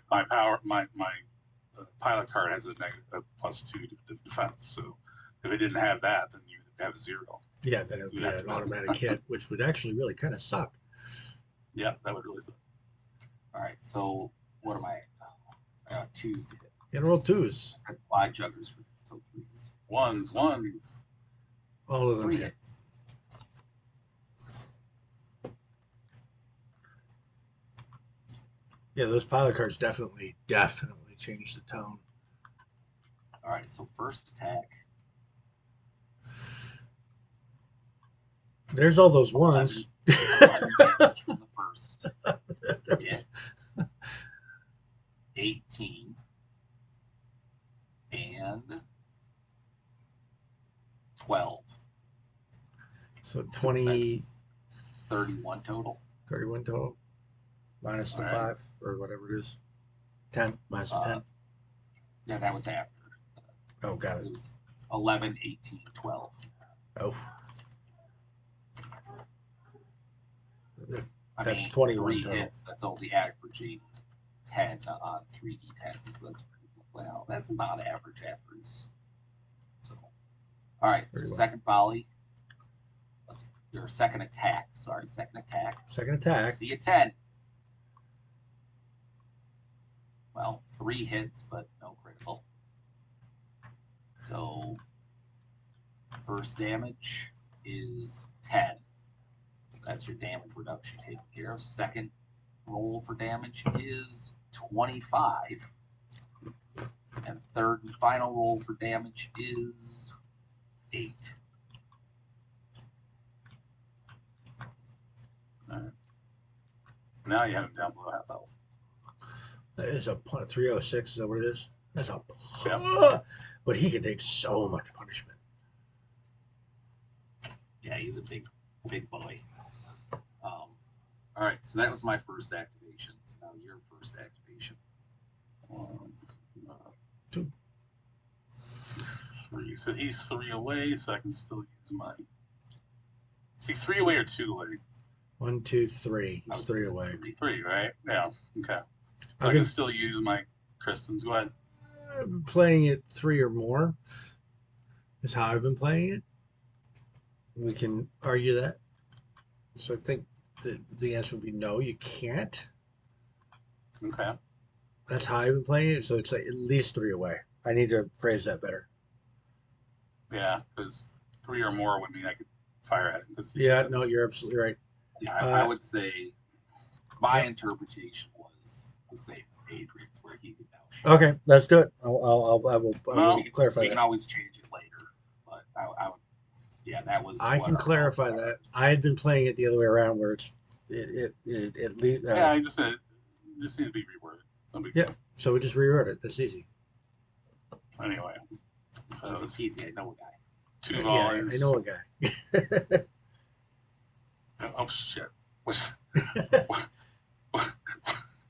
pilot card has a +2 to defense. So if it didn't have that, then you would have 0. Yeah, then it would be an automatic hit, which would actually really kind of suck. Yeah, that would really suck. All right, so what am I? I got 2s to hit. You gotta roll 2s. Quad juggers, so 3s. Ones. All of them 3 hit. hits. Yeah, those pilot cards definitely change the tone. All right, so first attack. There's all those ones. 11 damage from the first hit. 18 and 12. So 20, That's 31 total. 31 total. Minus the All 5 right. or whatever it is. 10 minus the 10. Yeah, that was after. Oh, got It it. was 11, 18, 12. Oh, I That's mean, 21 3 total. hits. That's only averaging 10 on 3d10. So that's pretty well. That's about average after. So, all right. Very So well. second volley. Your second attack. Sorry, second attack. Second attack. See a 10. Well, 3 hits, but no critical. So first damage is 10. That's your damage reduction taken care of. Second roll for damage is 25. And third and final roll for damage is 8. All right. Now you have him down below half health. That is a 306. Is that what it is? That's a. Yeah. But he can take so much punishment. Yeah, he's a big boy. All right, so that was my first activation. So now your first activation. 2. 3. So he's 3 away, so I can still use my. Is he 3 away or 2 away? 1, 2, 3. I He's would 3 say away. that's 3. 3, right? Yeah. Okay. So I've I been, can still use my Kristens. Go ahead. I've been playing it 3 or more. Is how I've been playing it. We can argue that. So I think the answer would be no, you can't. Okay. That's how I've been playing it. So it's like at least 3 away. I need to phrase that better. Yeah, because 3 or more would mean I could fire at him. Yeah, no, you're absolutely right. Yeah, I would say my interpretation was the same as Adrian's, where he could now shoot. Okay, let's do it. I will clarify We that. can always change it later, but I would. Yeah, that was. I what can our clarify vote that. was. I had been playing it the other way around, where Yeah, I just said this needs to be reworded. Some big Yeah. deal. So we just rewrote it. That's easy. Anyway, so Easy it's peasy. I know a guy. 2 Yeah, volleys. I know a guy. Oh shit! What's,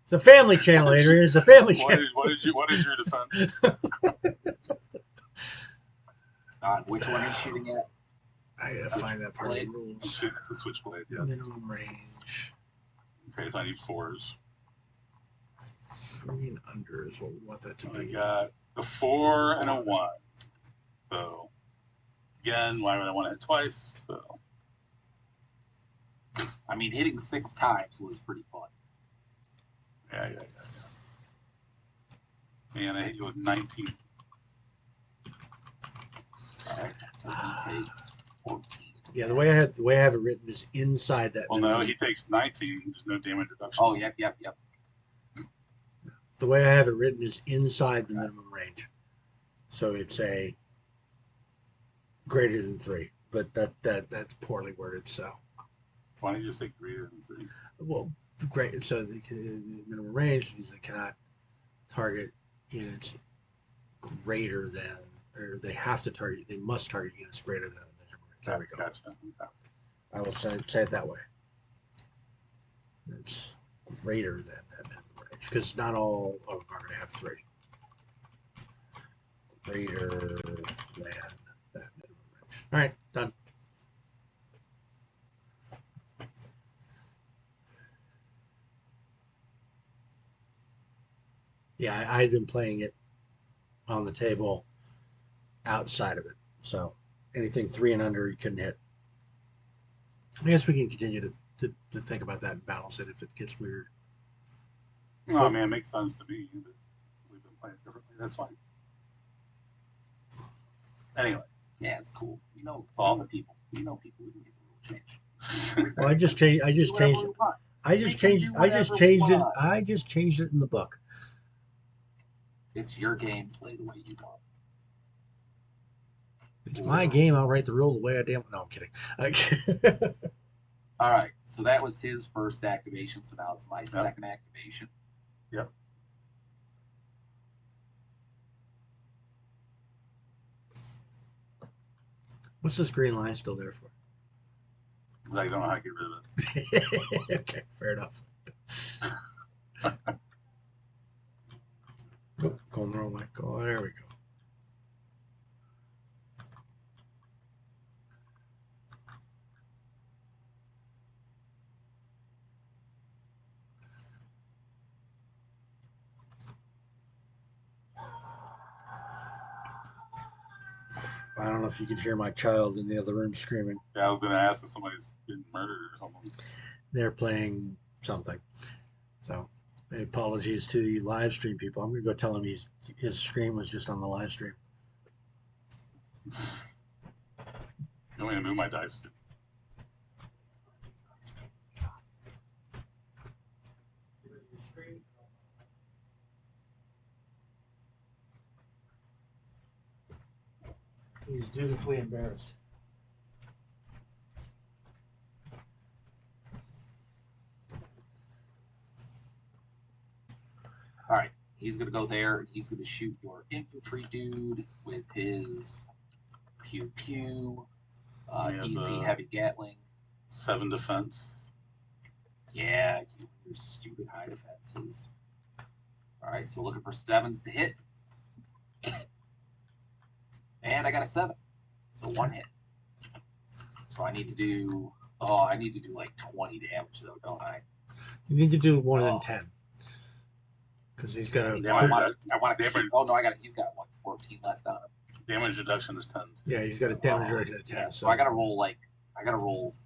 It's a family channel, Adrian. It's a family channel. what is your defense? Which one are you shooting at? I gotta find that part of the I'm rules. shooting at the switchblade. Yes. Minimum range. Okay, so I need 4s. 3 and under is what we want that to I be. got a 4 and a 1. So again, why would I want to hit twice? So I mean, hitting 6 times was pretty fun. yeah. And I hit you with 19. All right, so he takes 14. Yeah, the way I have it written is inside that. Well, minimum. no, he takes 19. There's no damage reduction. Oh, yep. The way I have it written is inside the minimum range. So it's a greater than 3, but that's poorly worded. So, Why don't you just say greater than 3? well, great. So the minimum range means they cannot target units greater than, or they must target units greater than the minimum range. There we go. Gotcha. Okay. I will say it that way. It's greater than that minimum range because not all of them are going to have 3. Greater than that minimum range. All right, done. Yeah, I had been playing it on the table outside of it. So anything 3 and under you couldn't hit. I guess we can continue to think about that and balance it if it gets weird. No, man, it makes sense to me. But we've been playing differently. That's fine. Anyway, Yeah, it's cool. All the people. We know people. We can get the rule change. Well, I just changed it. I just changed it in the book. It's your game. Play the way you want. It's my game. I'll write the rule the way I damn. No, I'm kidding. All right. So that was his first activation. So now it's my second activation. Yep. What's this green line still there for? Because I don't know how to get rid of it. Okay, fair enough. Oh, going the wrong way. There we go. I don't know if you can hear my child in the other room screaming. Yeah, I was going to ask if somebody's been murdered or something. They're playing something. So, apologies to the live stream people. I'm going to go tell him his screen was just on the live stream. You want me to move my dice? He's dutifully embarrassed. All right. He's going to go there, and he's going to shoot your infantry dude with his pew pew. Easy heavy Gatling. 7 defense. Yeah, your stupid high defenses. All right, so looking for 7s to hit. And I got a 7. So 1 hit. So I need to do like 20 damage though, don't I? You need to do more than 10. Because he's got a. Yeah, I want to keep. Oh no, he's got what, 14 left on him. Damage reduction is 10. Yeah, he's got a damage reduction of 10. Yeah, so I gotta roll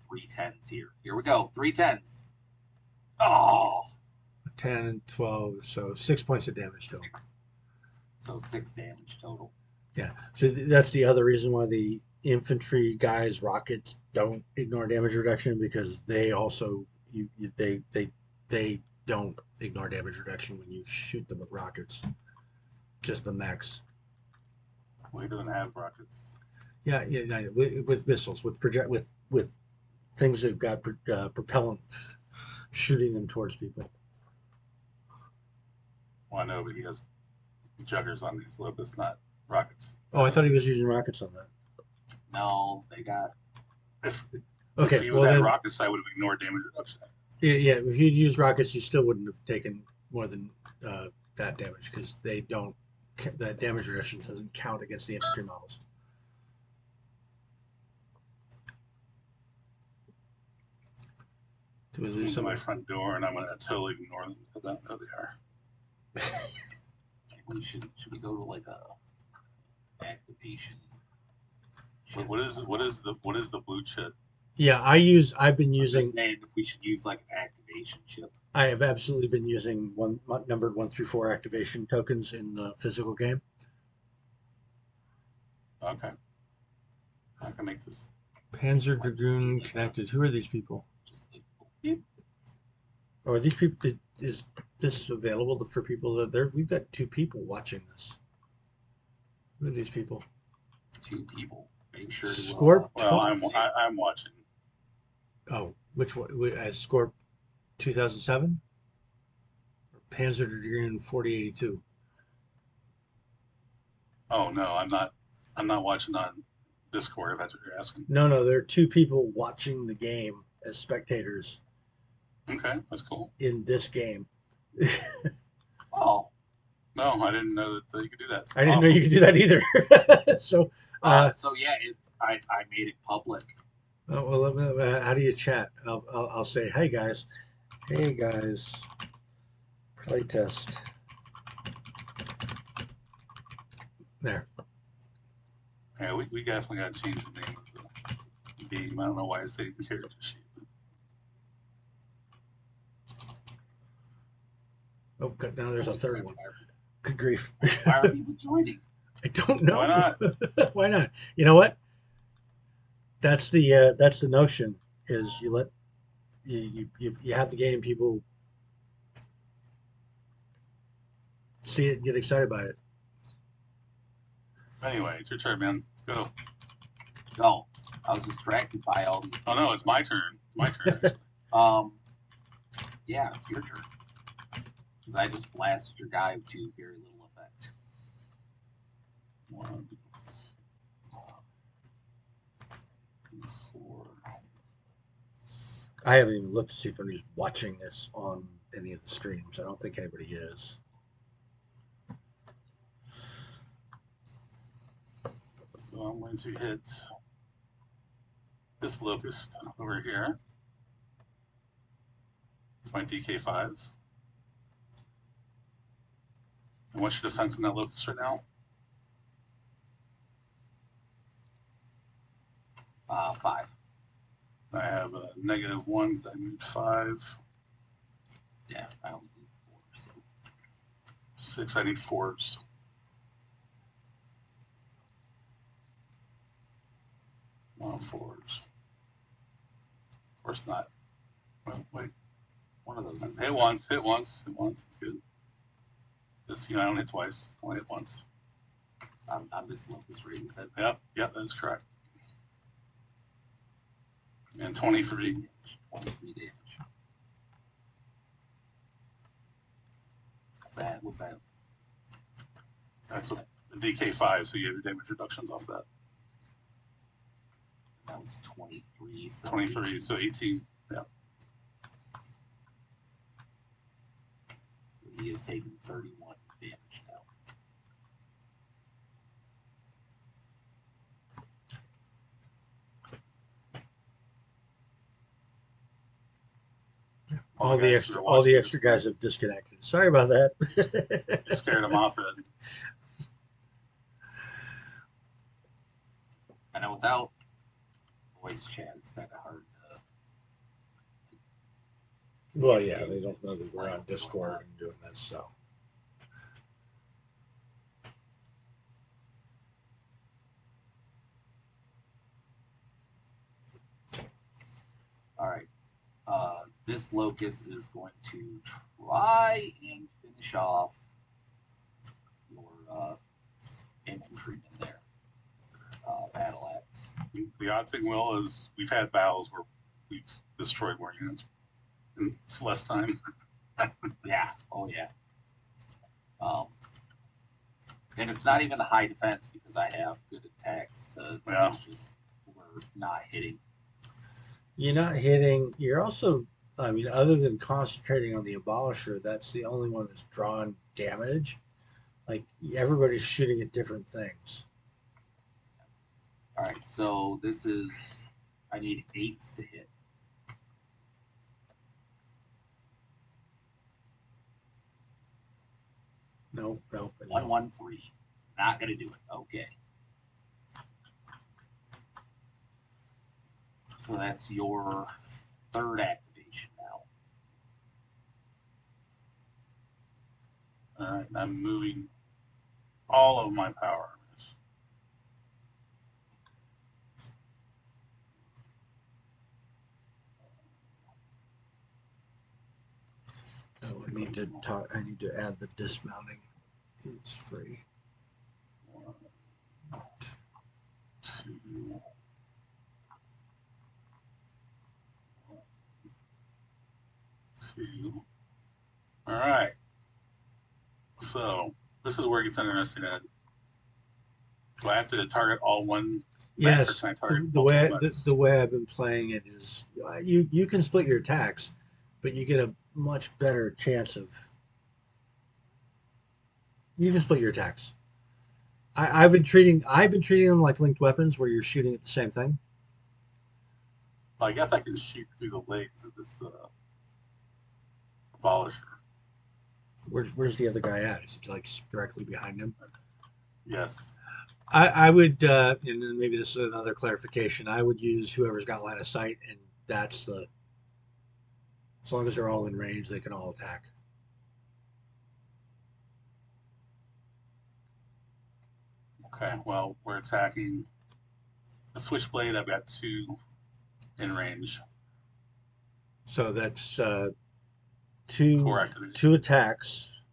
3 10s here. Here we go. 3 10s. Oh, 10 and 12, so 6 points of damage total. 6 damage total. Yeah, so that's the other reason why the infantry guys' rockets don't ignore damage reduction because they also they don't ignore damage reduction when you shoot them with rockets. Just the mechs. Well, he doesn't have rockets. Yeah, yeah, no, with missiles, with things that've got propellant shooting them towards people. Well, I know, but he has juggers on these locusts, not rockets. Oh, I thought he was using rockets on that. No, they got. If Okay, he well had then, rockets, I would have ignored damage reduction. yeah, if you'd used rockets, you still wouldn't have taken more than that damage because they don't. That damage reduction doesn't count against the infantry models. Do we lose Someone's at my someone? front door, and I'm going to totally ignore them because I don't know they are. We should we go to like a activation? What is the blue chip? Yeah, I've been I'm using. just saying if we should use like an activation chip. I have absolutely been using numbered 1 through 4 activation tokens in the physical game. Okay, I can make this. Panzer Dragoon connected. Who are these people? Just like, beep. Or are these people? Is this available for people that there? We've got 2 people watching this. Who are these people? 2 people. Make sure to. Scorp. Well, I'm watching. Oh, which one? Scorp 2007? Panzer Dragoon 4082. Oh no, I'm not. I'm not watching on Discord. If that's what you're asking. No, there are 2 people watching the game as spectators Okay, that's cool. in this game. Oh. No, I didn't know that you could do that. I didn't know you could do that either. So, So yeah, I made it public. oh, well, how do you chat? I'll say, hey guys, playtest. There. Yeah, we definitely got to change the name of the game. I don't know why it's saying character sheet. Oh, now there's a third one. Good grief. Why are people joining? I don't know. Why not? Why not? You know what? That's the notion. Is you let you have the game, people see it, and get excited by it. Anyway, it's your turn, man. Let's go. No, I was distracted by all these. Oh no, it's my turn. My turn. Yeah, it's your turn. Because I just blasted your guy to very little effect. 1, 2, 4. I haven't even looked to see if anybody's watching this on any of the streams. I don't think anybody is. So I'm going to hit this locust over here. With my DK5. And what's your defense in that locust right now? 5. I have a -1 because I moved 5. Yeah, I only do 4. So 6, I need 4s. One 4s. Of course not. Oh, wait. one of those is. Hit once. Hit once. Hit once. It's good. This, I don't hit twice. Only hit once. I'm this locust rating set. Yep. Yep. That is correct. And 23. 23 damage. What's that? That's a DK5, so you have your damage reductions off that. That was 23. So 23, so 18. Yeah. So he is taking 31 damage now. All the extra guys have disconnected. Sorry about that. Scared them off it. I know without voice chat, it's kind of hard to. Well, yeah, they don't know that we're on Discord and doing this, so. All right. This locust is going to try and finish off your infantryman there, battle axe. The odd thing, Will, is we've had battles where we've destroyed more units in less time. Yeah. Oh yeah. And it's not even a high defense because I have good attacks to just we're not hitting. You're not hitting. You're also, I mean, other than concentrating on the Abolisher, that's the only one that's drawn damage. Like everybody's shooting at different things. All right, so this is I need 8s to hit. No, no, no. 113. Not gonna do it. Okay. So that's your 3rd activation now. All right, I'm moving all of my power armies. Oh, I need to talk. I need to add the dismounting. It's free. 1, 2, 2. All right. So this is where it gets interesting. Ed. Do I have to target all one? Yes, Can I target the way weapons? the way I've been playing it is you can split your attacks, but you get a much better chance of you can split your attacks. I've been treating them like linked weapons where you're shooting at the same thing. I guess I can shoot through the legs of this abolisher. Where's the other guy at? Is he like directly behind him? Yes. I would, and then maybe this is another clarification. I would use whoever's got line of sight, and that's the. As long as they're all in range, they can all attack. Okay. Well, we're attacking the switchblade. I've got 2 in range. So that's 4 activated. two attacks,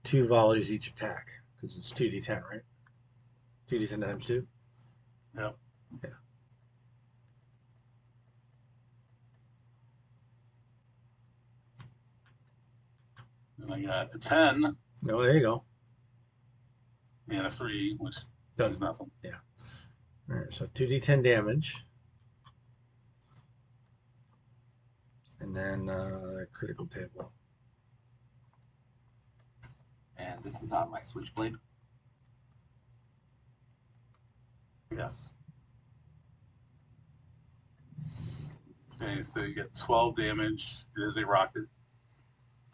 2 volleys each attack because it's 2d10, right? 2d10 times 2. Yep. Yeah. And I got a 10 No, there you go. and a 3, which Done. does nothing. Yeah. All right. So 2d10 damage, and then critical table. And this is on my switchblade. Yes. Okay, so you get 12 damage. It is a rocket.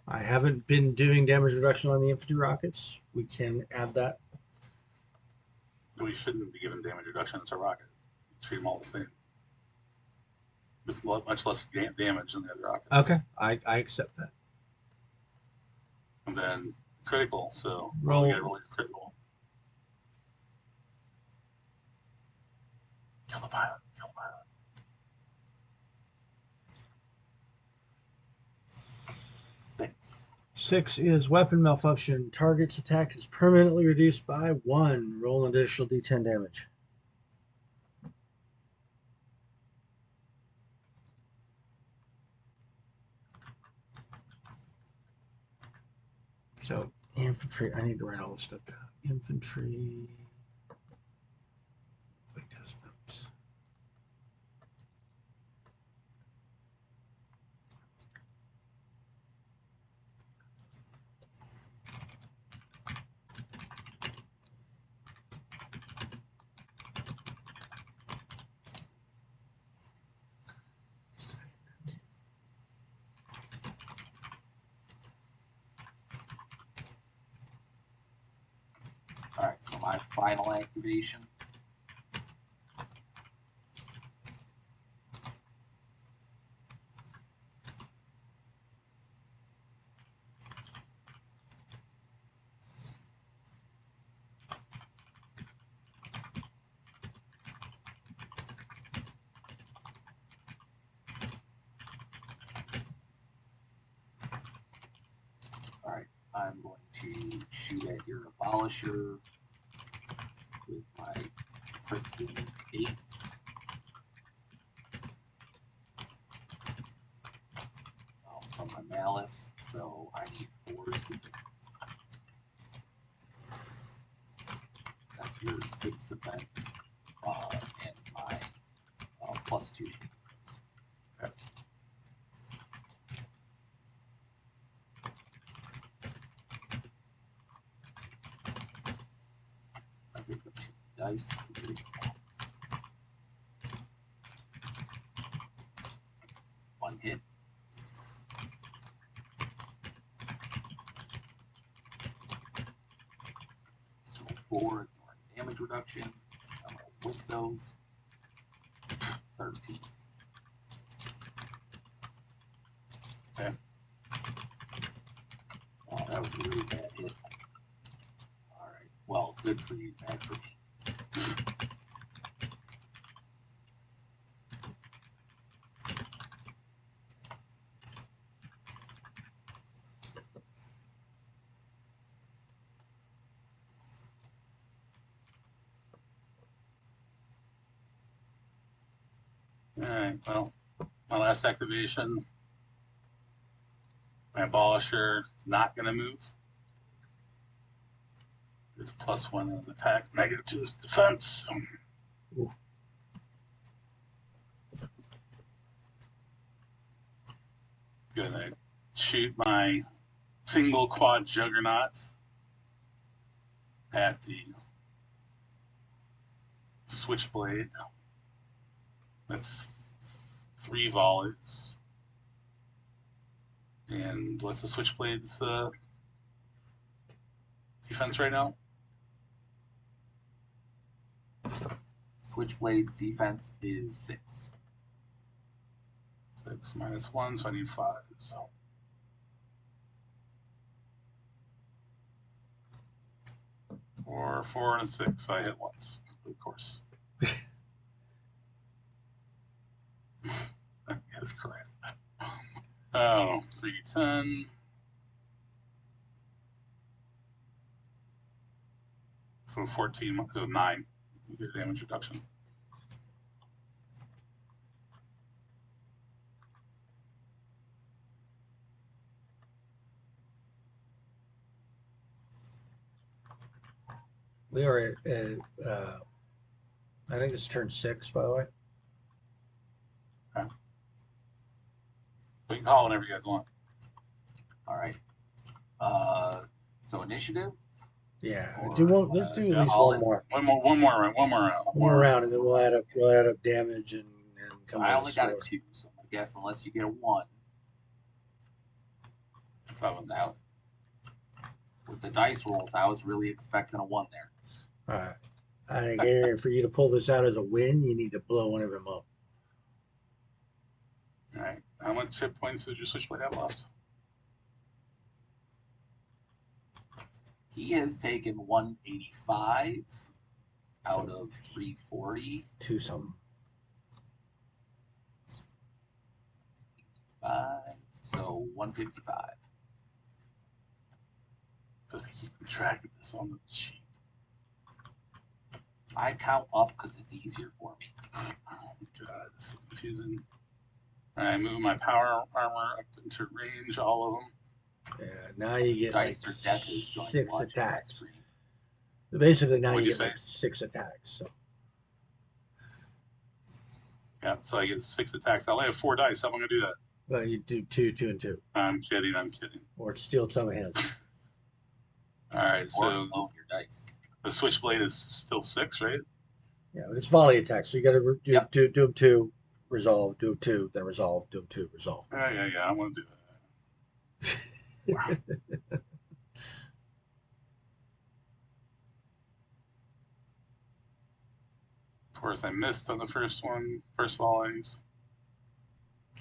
I haven't been doing damage reduction on the infantry rockets. We can add that. We shouldn't be given damage reduction. It's a rocket. Treat them all the same. It's much less damage than the other rockets. Okay, I accept that. And then critical, so Roll. you gotta roll your critical. Kill the pilot. Kill the pilot. 6. 6 is weapon malfunction. Target's attack is permanently reduced by 1. Roll an additional d10 damage. So infantry, I need to write all this stuff down. Infantry. Playtest notes. All right, so my final activation. All right, I'm going to shoot at your abolisher with my pristine 8s. From my malice, so I need 4s to hit. That's your 6 defense, and my +2 defense. Okay. I pick up 2 dice. One hit. So 4 damage reduction. I'm gonna whip those. 13. Okay. Oh, that was a really bad hit. Alright. Well, good for you, bad for me. Alright, well, my last activation, my abolisher is not going to move. It's +1 in his attack, -2 to his defense. Ooh. Gonna shoot my single quad juggernaut at the switchblade. That's 3 volleys. And what's the switchblade's defense right now? Switchblade's defense is 6. 6 minus 1, so I need 5. So. Or 4 and a 6, so I hit once, of course. Yes, correct. Oh, 3d10. So 14, so 9. Your damage reduction. We are at, I think it's turn 6, by the way. We can call whenever you guys want. Alright. So initiative? Yeah, Or, let's do at yeah, least I'll one more. One more round. One more round, and then we'll add up damage and come I to only the got a score. 2, so I guess unless you get a 1. So Now, with the dice rolls, I was really expecting a 1 there. All right. I think, Aaron, for you to pull this out as a win, you need to blow one of them up. all right. How much hit points does your switchblade have left? He has taken 185 out of 340. 2 something. So 155. But keeping track of this on the sheet. I count up because it's easier for me. Oh god, this is so confusing. Alright, move my power armor up into range, all of them. Yeah, now you get like Dice or death is joint 6 watching that attacks. screen. Basically, now What'd you you get like say? 6 attacks. So Yeah, so I get 6 attacks. I only have 4 dice. How am I gonna do that? well, you do 2, 2, and 2, I'm kidding. or steal some of his. Alright, Or so clone your dice. the switchblade is still 6, right? Yeah, but it's volley attacks, so you got to do Yep. do them 2, resolve, do them 2, then resolve, do them 2, resolve. Yeah, I want to do that. Of course, I missed on the first volleys.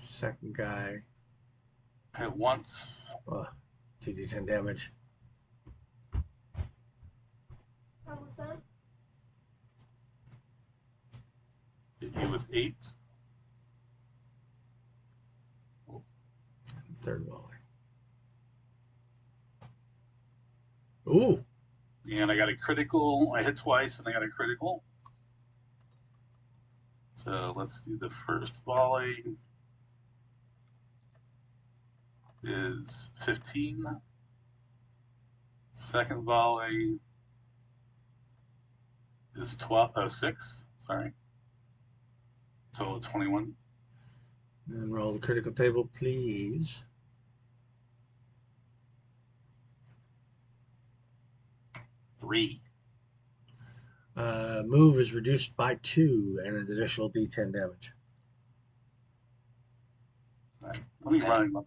Second guy, Hit once. 2d10 damage. How was that? Hit you with 8. Third volley. Ooh. And I got a critical. I hit twice and I got a critical. So let's do the first volley is 15. Second volley is 6. Sorry. Total of 21. And roll the critical table, please. 3. Move is reduced by 2 and an additional D10 damage. Right. Was Let me that run my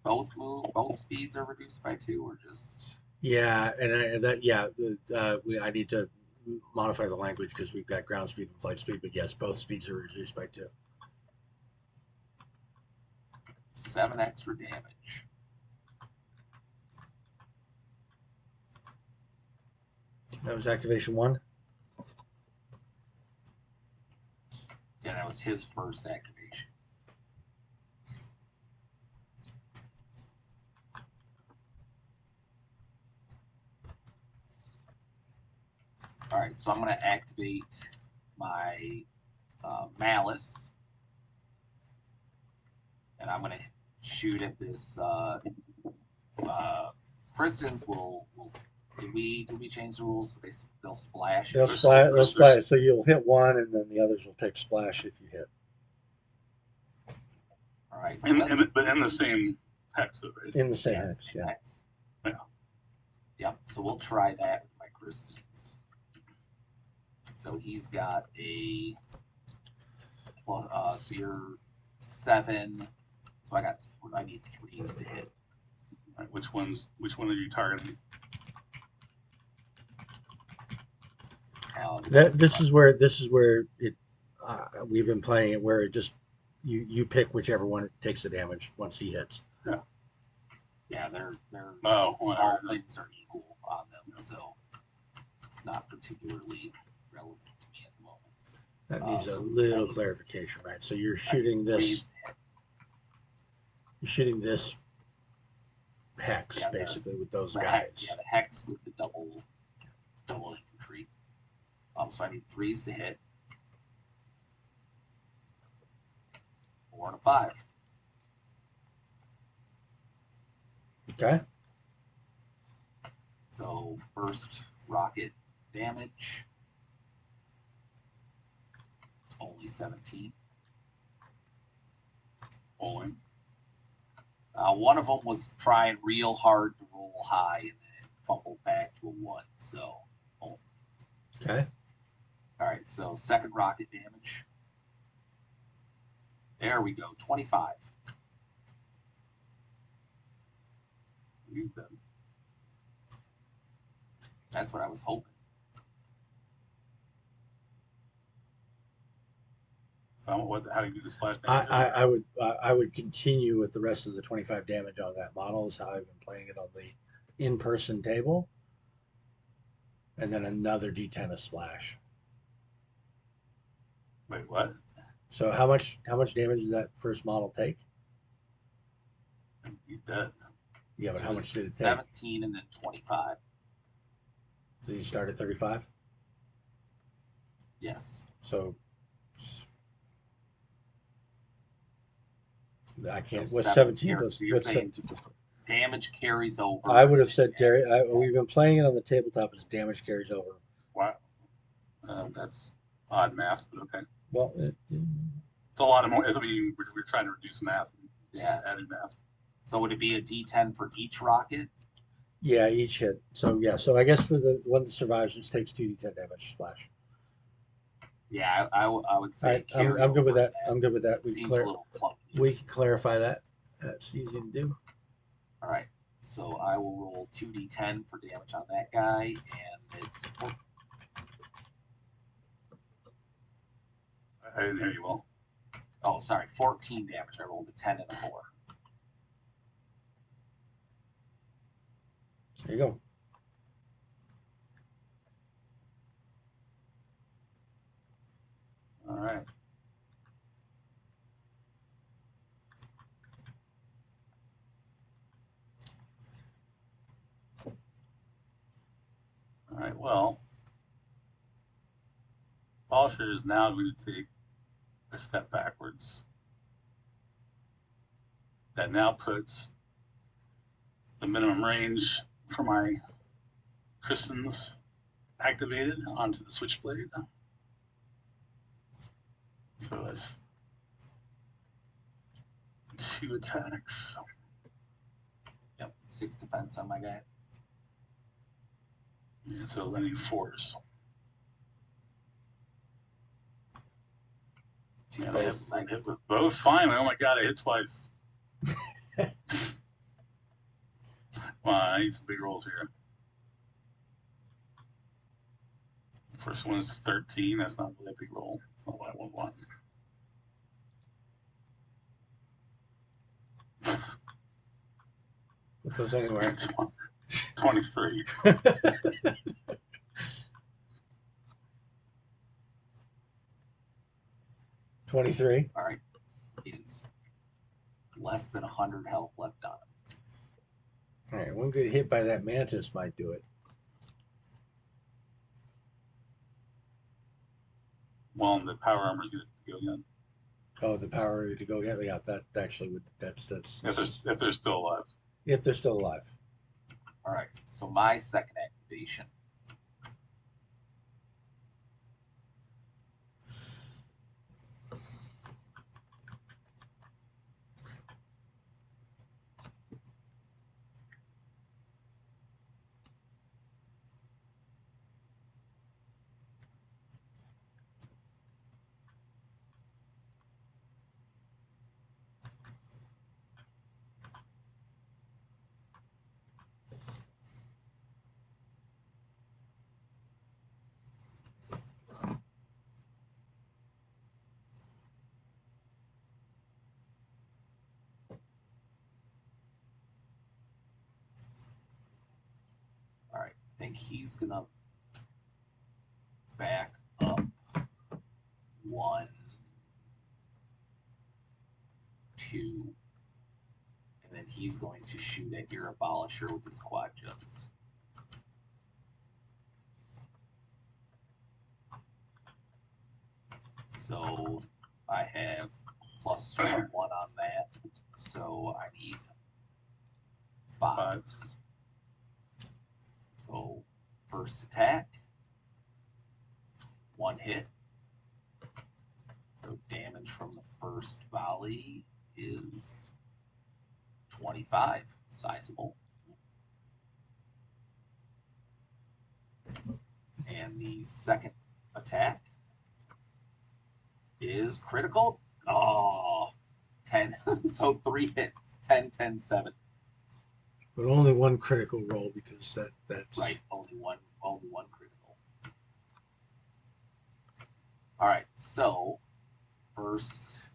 both speeds are reduced by 2, or just Yeah, and I need to modify the language because we've got ground speed and flight speed, but yes, both speeds are reduced by 2. 7 extra damage? That was activation 1. Yeah, that was his first activation. All right, so I'm going to activate my Malice, and I'm going to shoot at this. Kristen's will. Did we change the rules so they'll splash? They'll splash. So you'll hit one, and then the others will take splash if you hit. All right, so but in the same hex, right? In the same hex, yeah. Yeah. Yep. So we'll try that with my Kristen's. So he's got a. So you're 7. So I need 3s to hit. Right, which one are you targeting? This is where it. We've been playing it where it just you pick whichever one takes the damage once he hits. Yeah. Yeah, they're all things are equal on them, so it's not particularly relevant to me at the moment. That needs a little clarification, right? So you're shooting this. You're shooting this hex basically with those guys. The hex with the double infantry. So I need 3s to hit. 4 and a 5. Okay. So first rocket damage, only 17. Only. One of them was trying real hard to roll high and then fumbled back to a 1. So. Okay. All right. So second rocket damage. There we go. 25. That's what I was hoping. So how do you do the splash damage? I would continue with the rest of the 25 damage on that model is how I've been playing it on the in-person table. And then another D10 of splash. Wait, what? So how much damage did that first model take? He's dead. Yeah, but how much did it take? 17 and then 25. Did you start at 35? Yes. So I can't. So What's 17? What's 17? Damage carries over. I would have said, Derry. We've been playing it on the tabletop as damage carries over. Wow. That's odd math, but okay. Well, it's a lot of more. I mean, we're trying to reduce math. Yeah. Adding math. So would it be a D10 for each rocket? Yeah, each hit. So yeah. So I guess for the one that survives, it takes 2d10 damage splash. Yeah, I would say. All right, I'm good with that. I'm good with that. We can clarify that. That's easy to do. All right. So I will roll 2d10 for damage on that guy, and it's. I didn't hear you well. Oh, sorry, 14 damage. I rolled a 10 and a 4. There you go. All right. right, well, Polisher is now going to take a step backwards. That now puts the minimum range for my Kristens activated onto the Switchblade. So that's 2 attacks. Yep, 6 defense on my guy. Yeah, so I need 4s. Two Yeah, bows, they hit nice. with both. Finally, oh my god, I hit twice. Come on, I need some big rolls here. First one is 13. That's not really a big roll. That's not what I would want. It goes anywhere. 23. 23. All right. Is less than 100 health left on him. All right, one good hit by that mantis might do it. Well, and the power armor is going to go again. Oh, the power to go get, yeah, that actually would, that's If they're still alive. if they're still alive. All right. So my second activation. All right. I think he's gonna back up 1, 2, and then he's going to shoot at your abolisher with his quad jugs. So I have +1 on that. So I need 5s. So first attack, 1 hit. So damage from the first volley is 25, sizable. And the second attack is critical. Oh, 10. So 3 hits, 10, 10, 7. But only one critical roll because that's Right, only one critical. All right, so first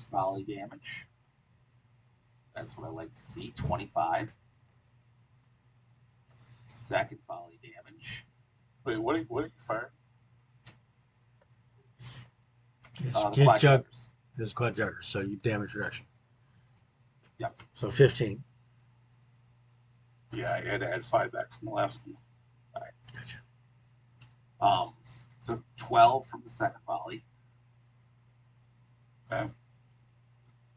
volley damage. That's what I like to see, 25. Second volley damage. Wait, what are you firing? The quad juggers. His quad juggers, so you damage reduction. Yep. So 15. Yeah, I had to add 5 back from the last one. All right. Gotcha. So 12 from the second volley. Okay.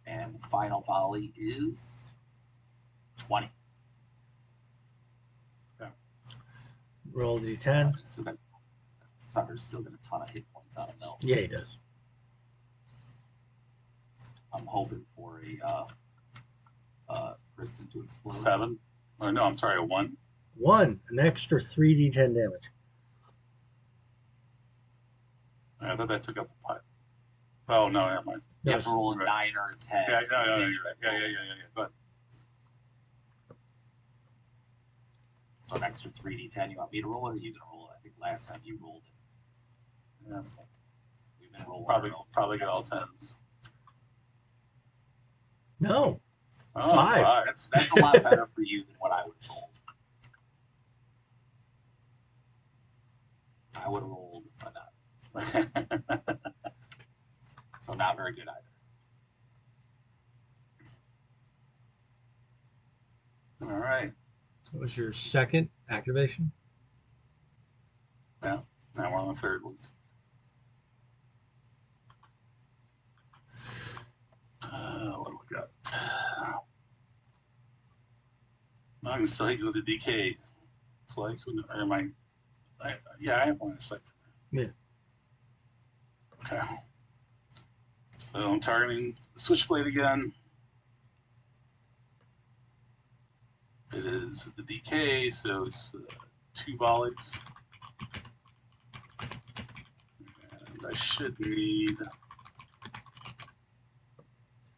And the final volley is 20. Okay. Roll d10. So that sucker's still got a ton of hit points on him, though. Yeah, he does. I'm hoping for a Kristen to explode. 7. Oh, no, I'm sorry, a 1. 1, an extra 3d10 damage. I thought that took out the pot. Oh, no, never mind. You No, have to roll a 9 or a 10. Yeah, no, you're right. Yeah. Go ahead. So an extra 3d10. You want me to roll it, or you gonna roll it? I think last time you rolled it. Yeah, that's fine. We've been rolling. Probably get all 10s. No. Oh, 5. That's a lot better for you than what I would have rolled. I would have rolled a 9. So not very good either. All right. What was your second activation? Yeah. Now we're on the third one. What do we got? I can still hit you with a DK. It's like, or am yeah, I have one in a second. Yeah. Okay. So I'm targeting the Switchblade again. It is the DK, so it's 2 volleys. And I should need.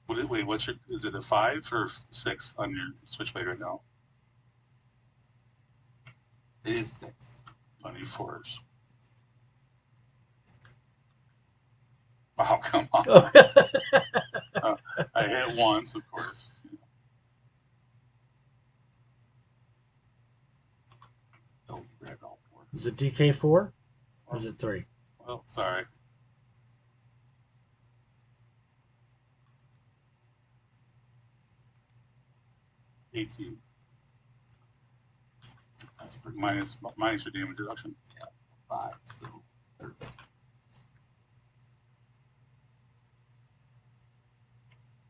Wait, is it a 5 or 6 on your Switchblade right now? It is 6. I need 4s. Oh, come on. I hit once, of course. Oh, you grabbed all 4. Is it DK4 or is it 3? Well, sorry. $18. That's pretty minus your damage reduction. Yeah, 5. So 30.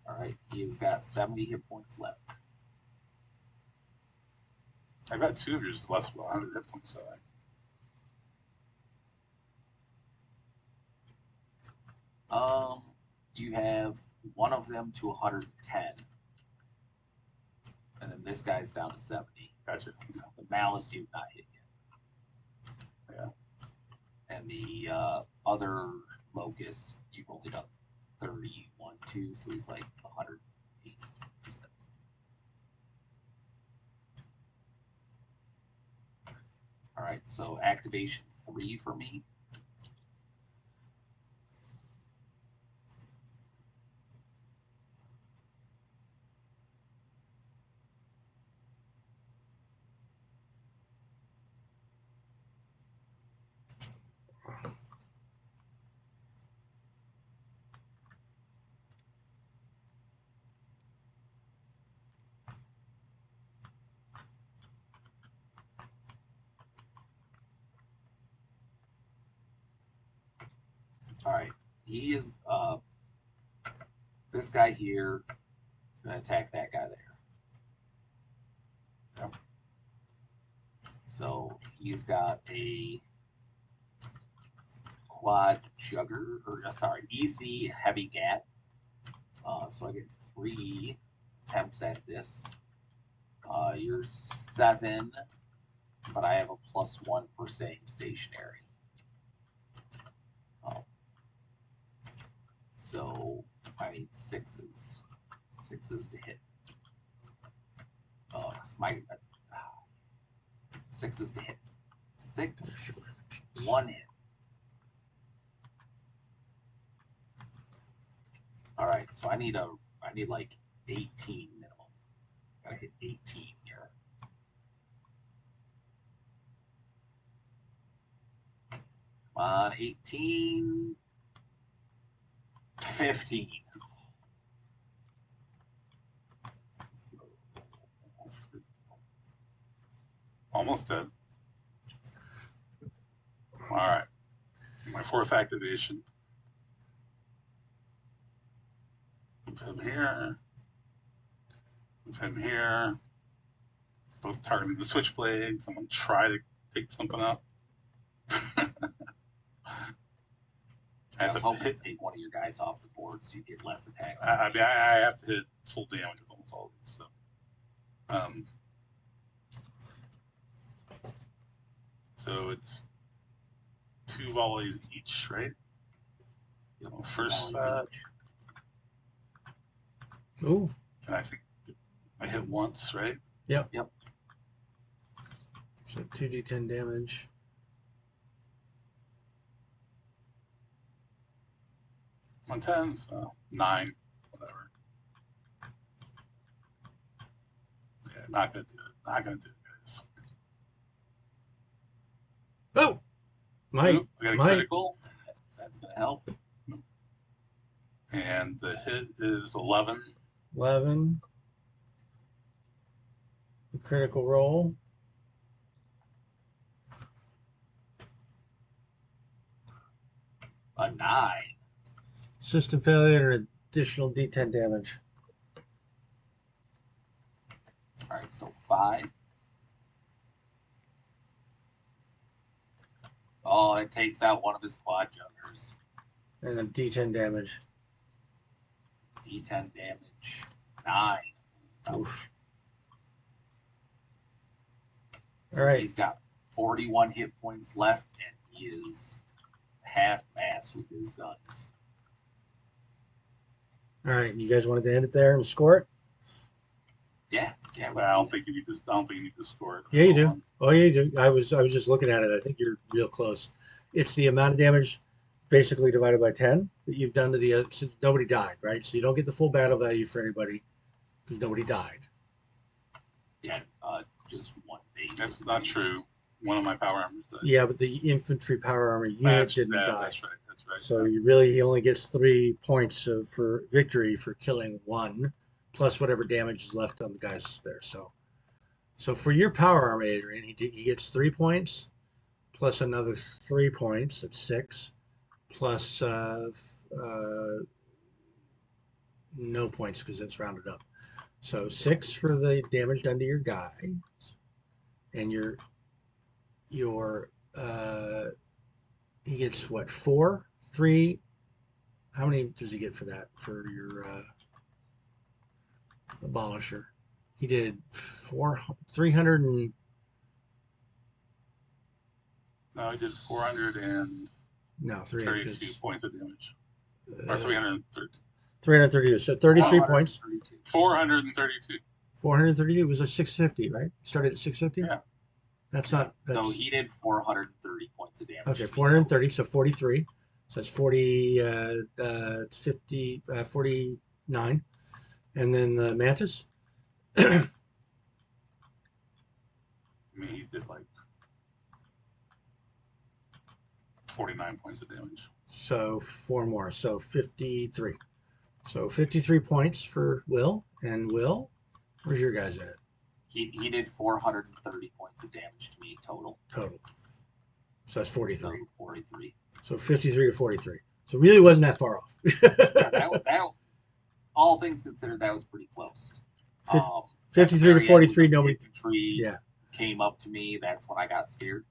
All right, he's got 70 hit points left. I've got 2 of yours less than 100 hit points, so You have one of them to 110, and then this guy's down to 70. gotcha. The Malice you've not hit yet. Yeah. And the other Locust you've only done 31 to, so he's like 180. All right, so activation 3 for me. All right, he is this guy here is going to attack that guy there. Yep. So he's got a quad jugger, or sorry, EC heavy gat. So I get 3 attempts at this. You're 7, but I have a +1 for staying stationary. So I need 6s. 6s to hit. My 6s to hit. 6, 1 hit. All right, so I need like 18 minimum. Gotta hit 18 here. Come on, 18. 15. Almost dead. All right. My 4th activation. Move him here. Move him here. Both targeting the Switchblade. Someone try to take something up. I was hoping to take one of your guys off the board so you get less attacks. I mean, I have to hit full damage with almost all of these. So it's 2 volleys each, right? Yep, First, Ooh. and I think I hit once, right? Yep. Yep. So 2d10 damage. On 10s, 9, whatever. Yeah, not gonna do it. Not gonna do it, guys. Oh! Mike. Oop, I got a critical. That's gonna help. And the hit is 11. 11. The critical roll. A 9. System failure and additional D10 damage. All right, so 5. Oh, it takes out one of his quad juggers. And then D10 damage. D10 damage. 9. Oof. So All right. he's got 41 hit points left, and he is half mass with his guns. All right. You guys wanted to end it there and score it? Yeah. But I don't think you need to. I don't think you need to score it. Yeah, you do. Oh, yeah, you do. I was just looking at it. I think you're real close. It's the amount of damage basically divided by 10 that you've done to the other, since nobody died, right? So you don't get the full battle value for anybody because nobody died. Yeah, just one base. That's not true. One of my power armors died. Yeah, but the infantry power armor unit didn't die. That's right. That's right. So he only gets 3 points for victory for killing one, plus whatever damage is left on the guys there. So for your power armor, Adrian, he gets 3 points, plus another 3 points. That's 6, plus no points because it's rounded up. So 6 for the damage done to your guy, and your he gets what, 4, 3. How many does he get for that for your abolisher? He did 300 and No, he did 432 no 300 points of damage, or 330. 332. So 33 points. 432. 432 was a 650, right? Started at 650. Yeah. That's not. That's, So he did 430 points of damage. okay, 430. So 43. So that's 40. 50. 49. And then the mantis. I mean, he did like 49 points of damage. So 4 more. So 53. So 53 points for Will. And Will, where's your guys at? He did 430 points of damage to me total. Total. So that's 43. So 43. So 53 to 43. So it really wasn't that far off. that, all things considered, that was pretty close. 53 to 43, nobody. Infantry came up to me. That's when I got scared.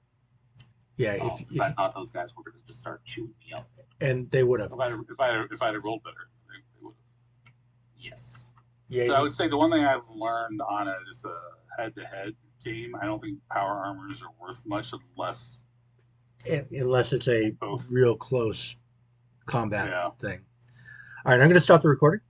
Yeah, if I thought those guys were going to just start chewing me up. And they would have. If I had rolled better, they would have. Yes. Yeah. So I would say the one thing I've learned on it is a head-to-head game. I don't think power armors are worth much unless it's a real close combat Yeah. thing. All right, I'm going to stop the recording.